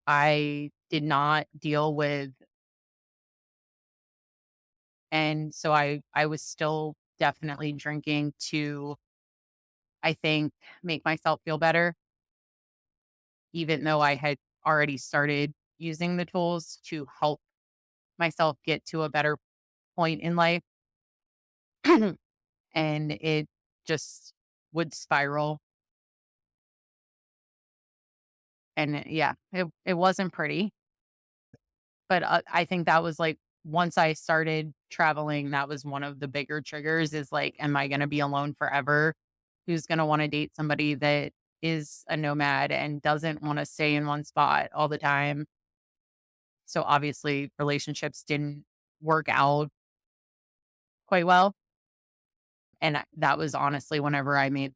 I did not deal with, and so I was still definitely drinking to, I think, make myself feel better, even though I had already started using the tools to help myself get to a better point in life. And it just would spiral. And yeah, it wasn't pretty. But I think that was like, once I started traveling, that was one of the bigger triggers, is like, am I going to be alone forever? Who's going to want to date somebody that is a nomad and doesn't want to stay in one spot all the time? So obviously, relationships didn't work out quite well. And that was honestly whenever I made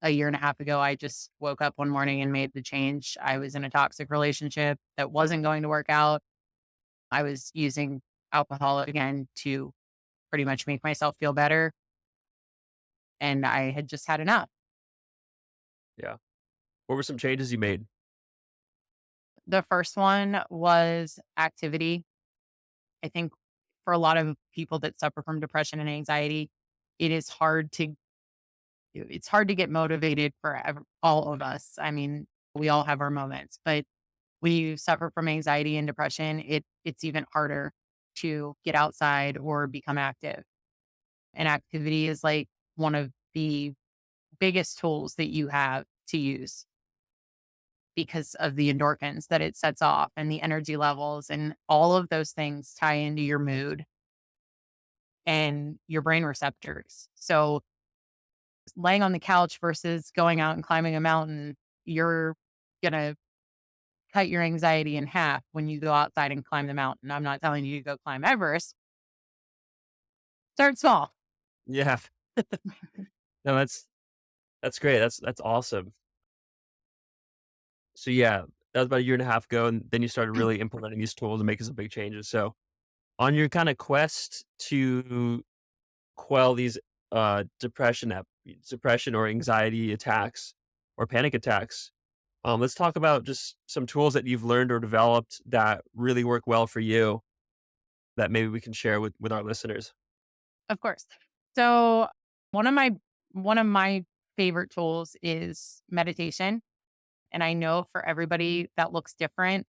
a year and a half ago, I just woke up one morning and made the change. I was in a toxic relationship that wasn't going to work out. I was using alcohol again to pretty much make myself feel better. And I had just had enough. Yeah. What were some changes you made? The first one was activity. I think for a lot of people that suffer from depression and anxiety, it is hard to it's hard to get motivated for all of us. I mean, we all have our moments, but when you suffer from anxiety and depression, it's even harder to get outside or become active. And activity is like one of the biggest tools that you have to use, because of the endorphins that it sets off and the energy levels, and all of those things tie into your mood and your brain receptors. So laying on the couch versus going out and climbing a mountain, you're going to cut your anxiety in half when you go outside and climb the mountain. I'm not telling you to go climb Everest. Start small. Yeah. No, that's great. That's awesome. So yeah, that was about a year and a half ago, and then you started really implementing these tools and making some big changes. So on your kind of quest to quell these depression or anxiety attacks or panic attacks, let's talk about just some tools that you've learned or developed that really work well for you that maybe we can share with our listeners. Of course. So one of my one of my favorite tools is meditation. And I know for everybody that looks different,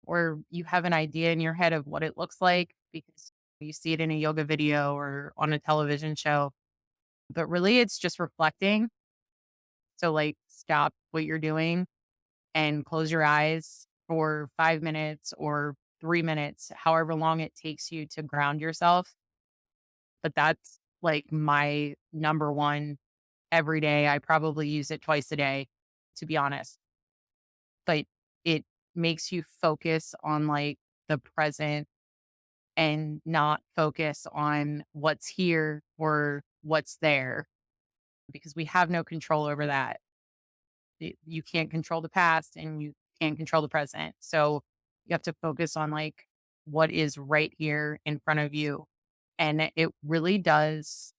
or you have an idea in your head of what it looks like because you see it in a yoga video or on a television show. But really, it's just reflecting. So, like, stop what you're doing and close your eyes for 5 minutes or 3 minutes, however long it takes you to ground yourself. But that's like my number one every day. I probably use it twice a day, to be honest. But it makes you focus on like the present and not focus on what's here or what's there, because we have no control over that. You can't control the past and you can't control the present. So you have to focus on like what is right here in front of you. And it really does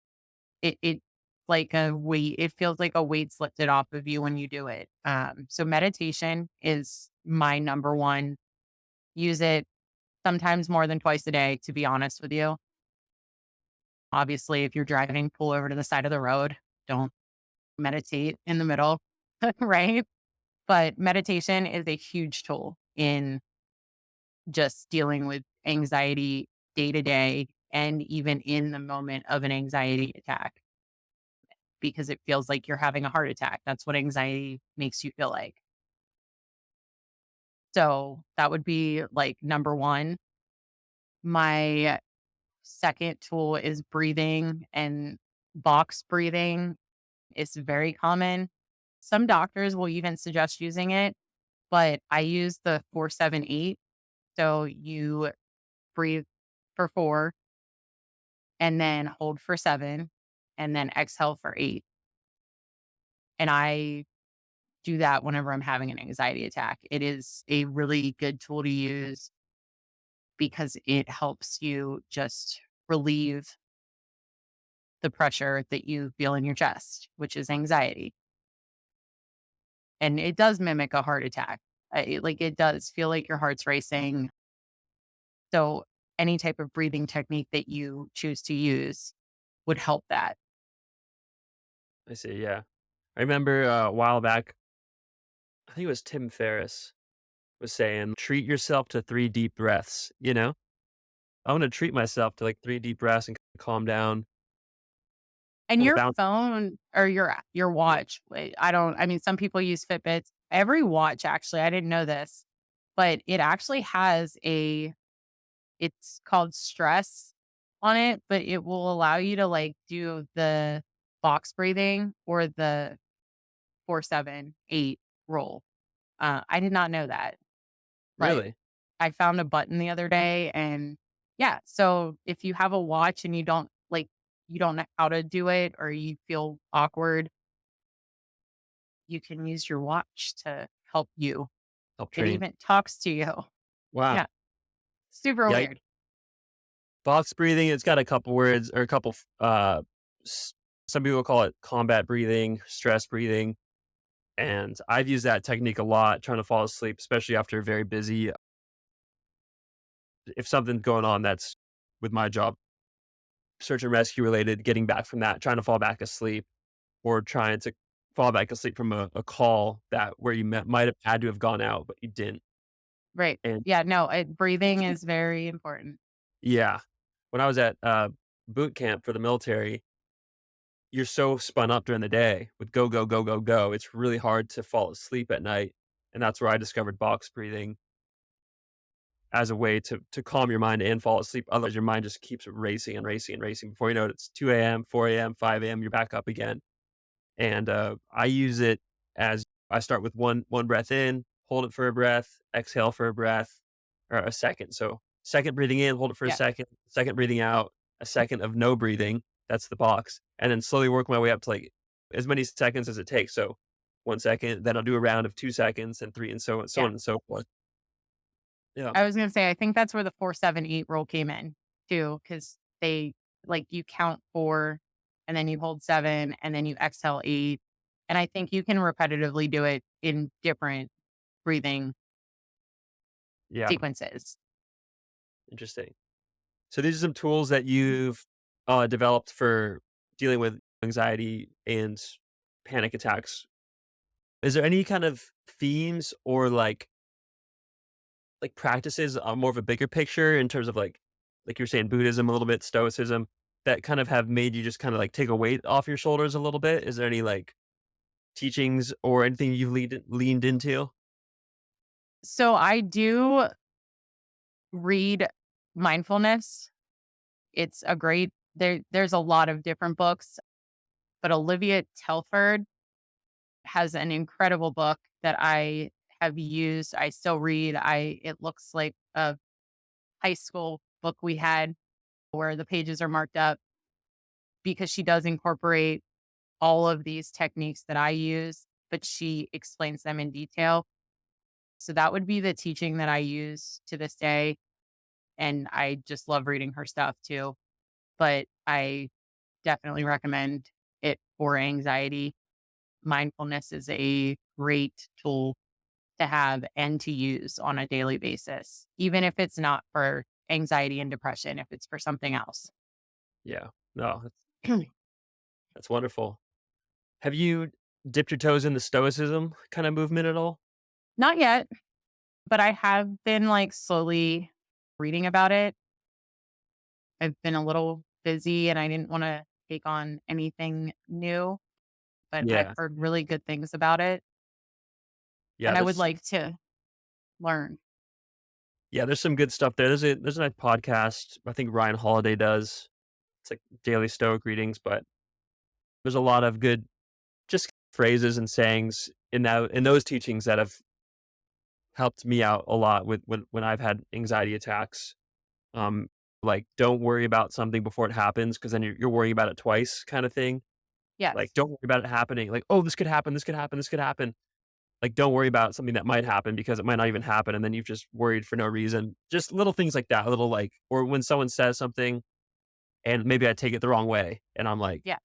it like a weight, it feels like a weight's lifted off of you when you do it. So meditation is my number one. Use it sometimes more than twice a day, to be honest with you. Obviously, if you're driving, pull over to the side of the road. Don't meditate in the middle, right? But meditation is a huge tool in just dealing with anxiety day to day and even in the moment of an anxiety attack because it feels like you're having a heart attack. That's what anxiety makes you feel like. So that would be like number one. My second tool is breathing, and box breathing is very common. Some doctors will even suggest using it, but I use the 4-7-8. So you breathe for 4 and then hold for 7 and then exhale for 8. And I do that whenever I'm having an anxiety attack. It is a really good tool to use because it helps you just relieve the pressure that you feel in your chest, which is anxiety. And it does mimic a heart attack. Like it does feel like your heart's racing. So any type of breathing technique that you choose to use would help that. I see. Yeah. I remember a while back, I think it was Tim Ferriss was saying, treat yourself to 3 deep breaths. I want to treat myself to like 3 deep breaths and calm down. And Kind of your bounce. phone or your watch, I mean, some people use Fitbits. Every watch, actually, I didn't know this, but it actually has it's called stress on it, but it will allow you to like do the box breathing or the 4-7-8 roll. I did not know that, but Really? I found a button the other day and yeah. So if you have a watch and you don't know how to do it or you feel awkward, you can use your watch to help you. Help It train. even talks to you. Wow. Yeah. Super Yeah. weird. Box breathing, it's got a couple words or a couple, s- some people call it combat breathing, stress breathing. And I've used that technique a lot trying to fall asleep, especially after very busy. If something's going on that's with my job, search and rescue related, getting back from that, trying to fall back asleep or trying to fall back asleep from a call that where you might have had to have gone out, but you didn't. Right. And Yeah. No, breathing is very important. yeah, when I was at boot camp for the military, you're so spun up during the day with go, go, go, go, go. It's really hard to fall asleep at night. And that's where I discovered box breathing as a way to calm your mind and fall asleep. Otherwise, your mind just keeps racing and racing and racing. Before you know it, it's 2 a.m., 4 a.m., 5 a.m., you're back up again. And I use it as I start with one breath in, hold it for a breath, exhale for a breath or a second. So second breathing in, hold it for a Yeah. second breathing out, a second of no breathing. That's the box. And then slowly work my way up to like as many seconds as it takes. So 1 second, then I'll do a round of 2 seconds and three and so on, so Yeah. on and so forth. Yeah. I was going to say, I think that's where the 4-7-8 rule came in too, because they like you count 4 and then you hold 7 and then you exhale 8. And I think you can repetitively do it in different breathing Yeah. sequences. Interesting. So these are some tools that you've developed for dealing with anxiety and panic attacks. Is there any kind of themes or like practices on more of a bigger picture in terms of like you're saying Buddhism a little bit, Stoicism that kind of have made you just kind of like take a weight off your shoulders a little bit? Is there any like teachings or anything you've leaned into? So I do read mindfulness. It's a great there's a lot of different books, but Olivia Telford has an incredible book that I have used. I still read. It looks like a high school book we had where the pages are marked up because she does incorporate all of these techniques that I use. but she explains them in detail. So that would be the teaching that I use to this day. And I just love reading her stuff too. But I definitely recommend it for anxiety. Mindfulness is a great tool to have and to use on a daily basis, even if it's not for anxiety and depression, if it's for something else. Yeah. No, that's wonderful. Have you dipped your toes in the stoicism kind of movement at all? Not yet, but I have been like slowly reading about it. I've been a little busy and I didn't want to take on anything new, but I've Yeah. heard really good things about it Yeah, and I would like to learn. there's some good stuff there. There's a nice podcast I think Ryan Holiday does. It's like daily stoic readings, but there's a lot of good just phrases and sayings in those teachings that have helped me out a lot with when I've had anxiety attacks. Um, like don't worry about something before it happens because then you're worrying about it twice, kind of thing. Like Yes. don't worry about it happening. Like oh, this could happen, this could happen, this could happen. Like don't worry about something that might happen because it might not even happen, and then you've just worried for no reason. Just little things like that. Little like or when someone says something and maybe I take it the wrong way, and Yeah.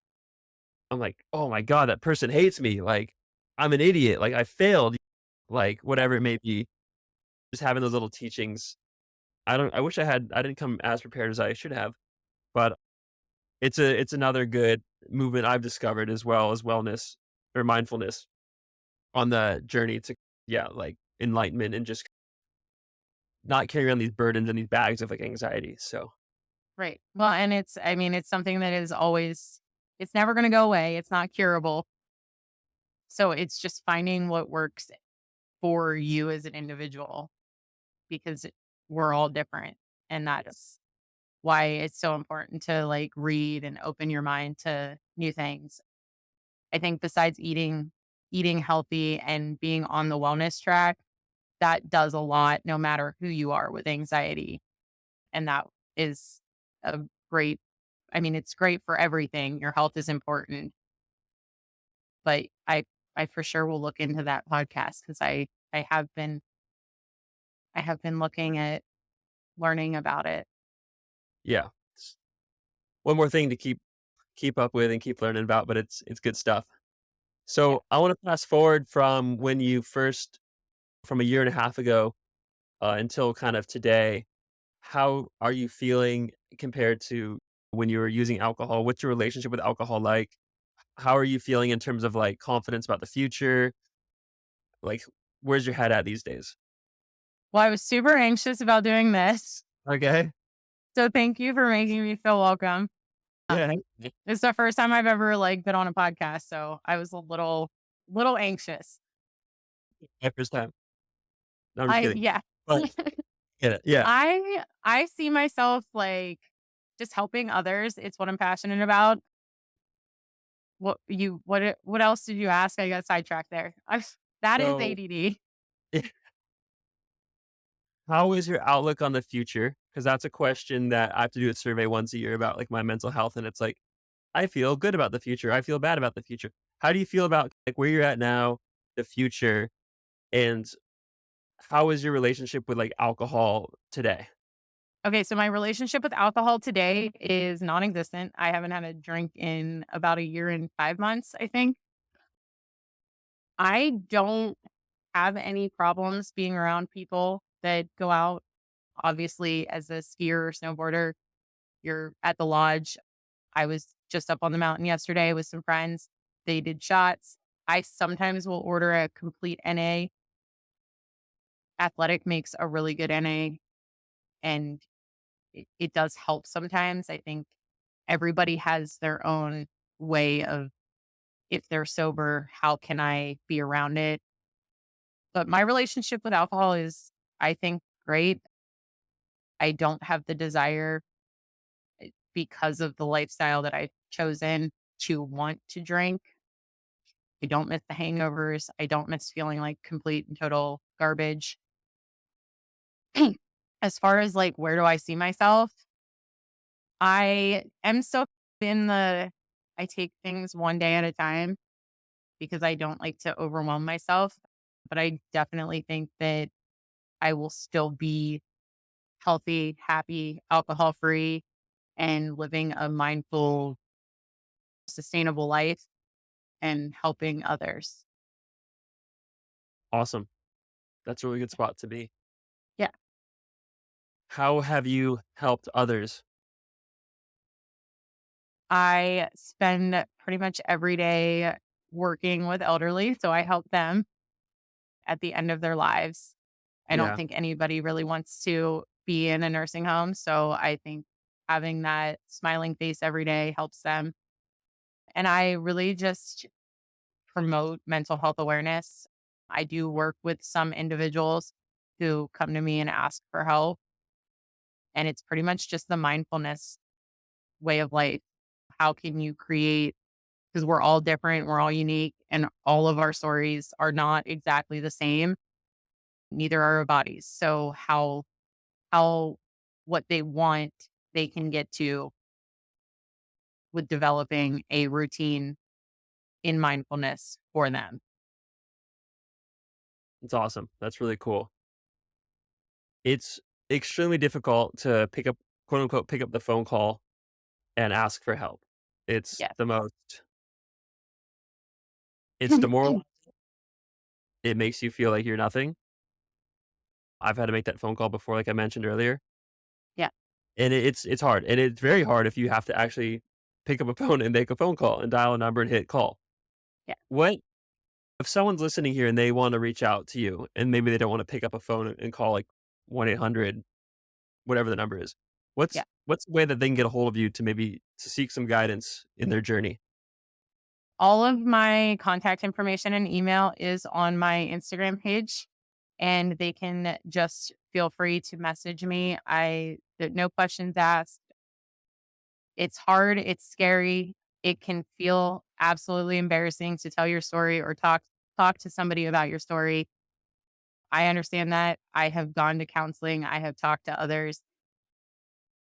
I'm like, oh my god, that person hates me. Like I'm an idiot. Like I failed. Like Yeah. whatever it may be. Just having those little teachings I wish I didn't come as prepared as I should have, but it's another good movement I've discovered as well as wellness or mindfulness on the journey to like enlightenment and just not carry on these burdens and these bags of like anxiety. So Right. Well, and I mean, it's something that is always, it's never going to go away. It's not curable. So it's just finding what works for you as an individual because we're all different. And yeah. that's why it's so important to like read and open your mind to new things. I think besides eating healthy and being on the wellness track, that does a lot no matter who you are with anxiety. And that is a great, I mean, it's great for everything. Your health is important, but I for sure will look into that podcast because I have been, I have been looking at learning about it. Yeah. It's one more thing to keep up with and keep learning about, but it's good stuff. Yeah. So I want to fast forward from when you first from a year and a half ago until kind of today. How are you feeling compared to when you were using alcohol? What's your relationship with alcohol like? How are you feeling in terms of like confidence about the future? Like, where's your head at these days? Well, I was super anxious about doing this. Okay. So thank you for making me feel welcome. Yeah. It's the first time I've ever like been on a podcast. So I was a little anxious. My first time. No, I'm just kidding. Yeah. But yeah, yeah. I see myself like just helping others. It's what I'm passionate about. What else did you ask? I got sidetracked there. That is So, ADD. how is your outlook on the future? Because that's a question that I have to do a survey once a year about like my mental health, and it's like I feel good about the future. I feel bad about the future. How do you feel about like where you're at now, the future, and how is your relationship with like alcohol today? Okay, so my relationship with alcohol today is non-existent. I haven't had a drink in about a year and 5 months, I think. I don't have any problems being around people that go out. Obviously, as a skier or snowboarder, you're at the lodge. I was just up on the mountain yesterday with some friends. They did shots. I sometimes will order a complete NA. Athletic makes a really good NA, and it does help sometimes. I think everybody has their own way of, if they're sober, how can I be around it? But my relationship with alcohol is, I think, great. I don't have the desire because of the lifestyle that I've chosen to want to drink. I don't miss the hangovers. I don't miss feeling like complete and total garbage. As far as like, where do I see myself? I am so in the, I take things one day at a time. because I don't like to overwhelm myself. But I definitely think that I will still be healthy, happy, alcohol free, and living a mindful, sustainable life and helping others. Awesome. That's a really good spot to be. Yeah. How have you helped others? I spend pretty much every day working with elderly. So I help them at the end of their lives. I don't Yeah. think anybody really wants to be in a nursing home. So I think having that smiling face every day helps them. And I really just promote mental health awareness. I do work with some individuals who come to me and ask for help. And it's pretty much just the mindfulness way of life. How can you create, because we're all different, we're all unique, and all of our stories are not exactly the same. Neither are our bodies. So how what they want they can get to with developing a routine in mindfulness for them. It's awesome. That's really cool. It's extremely difficult to pick up, quote unquote, pick up the phone call and ask for help. It's Yes. the most, it's demoralizing. It makes you feel like you're nothing. I've had to make that phone call before, like I mentioned earlier. Yeah. And it's hard. And it's very hard if you have to actually pick up a phone and make a phone call and dial a number and hit call. Yeah. What if someone's listening here and they want to reach out to you and maybe they don't want to pick up a phone and call like 1-800, whatever the number is. Yeah. What's the way that they can get a hold of you to maybe to seek some guidance in their journey? All of my contact information and email is on my Instagram page, and they can just feel free to message me. No questions asked. It's hard, it's scary. It can feel absolutely embarrassing to tell your story or talk to somebody about your story. I understand that. I have gone to counseling, I have talked to others.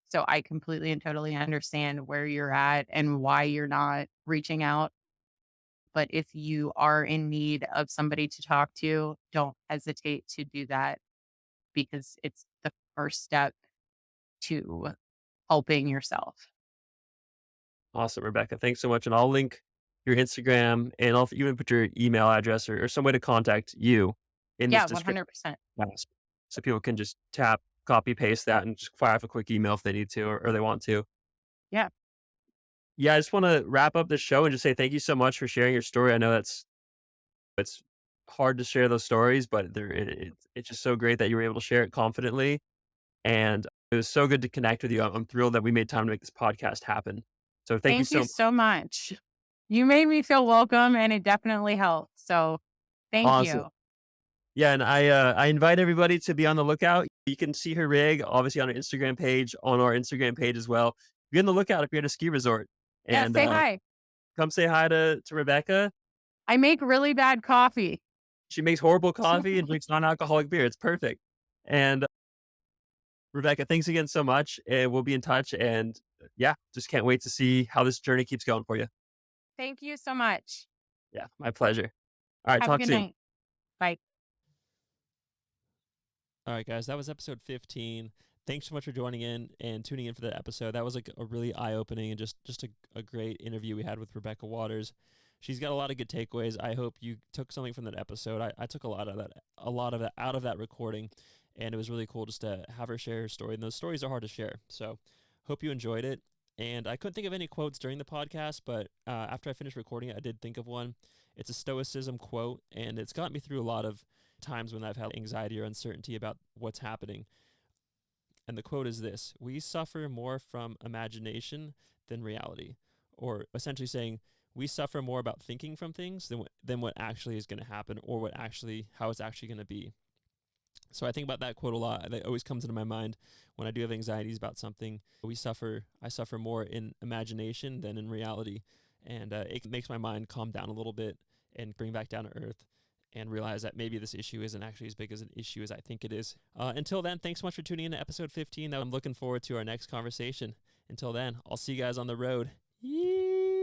So I completely and totally understand where you're at and why you're not reaching out. But if you are in need of somebody to talk to, don't hesitate to do that, because it's the first step to helping yourself. Awesome, Rebecca. Thanks so much. And I'll link your Instagram and I'll even put your email address or some way to contact you in this Yeah, description 100%. box. So people can just tap, copy, paste that and just fire off a quick email if they need to or they want to. Yeah. Yeah, I just want to wrap up the show and just say thank you so much for sharing your story. I know it's hard to share those stories, but it's just so great that you were able to share it confidently. And it was so good to connect with you. I'm thrilled that we made time to make this podcast happen. So thank you Thank so you much. so much. You made me feel welcome and it definitely helped. So thank Awesome. you. Yeah, and I invite everybody to be on the lookout. You can see her rig obviously on her Instagram page, on our Instagram page as well. Be on the lookout if you're at a ski resort. Yeah, And say hi. come say hi to Rebecca. I make really bad coffee. She makes horrible coffee and drinks non-alcoholic beer. It's perfect. And Rebecca, thanks again so much. And we'll be in touch. And yeah, just can't wait to see how this journey keeps going for you. Thank you so much. Yeah, my pleasure. All right, Have a talk good soon. night. Bye. All right, guys, that was episode 15. Thanks so much for joining in and tuning in for the episode. That was like a really eye-opening and just a great interview we had with Rebekah Waters. She's got a lot of good takeaways. I hope you took something from that episode. I took a lot of that out of that recording, and it was really cool just to have her share her story. And those stories are hard to share, so hope you enjoyed it. And I couldn't think of any quotes during the podcast, but after I finished recording it, I did think of one. It's a Stoicism quote, and it's gotten me through a lot of times when I've had anxiety or uncertainty about what's happening. And the quote is this: "We suffer more from imagination than reality," or essentially saying we suffer more about thinking from things than what actually is going to happen or how it's actually going to be. So I think about that quote a lot. That always comes into my mind when I do have anxieties about something. I suffer more in imagination than in reality. And it makes my mind calm down a little bit and bring back down to earth and realize that maybe this issue isn't actually as big as an issue as I think it is. Until then, thanks so much for tuning in to episode 15. I'm looking forward to our next conversation. Until then, I'll see you guys on the road. Yee!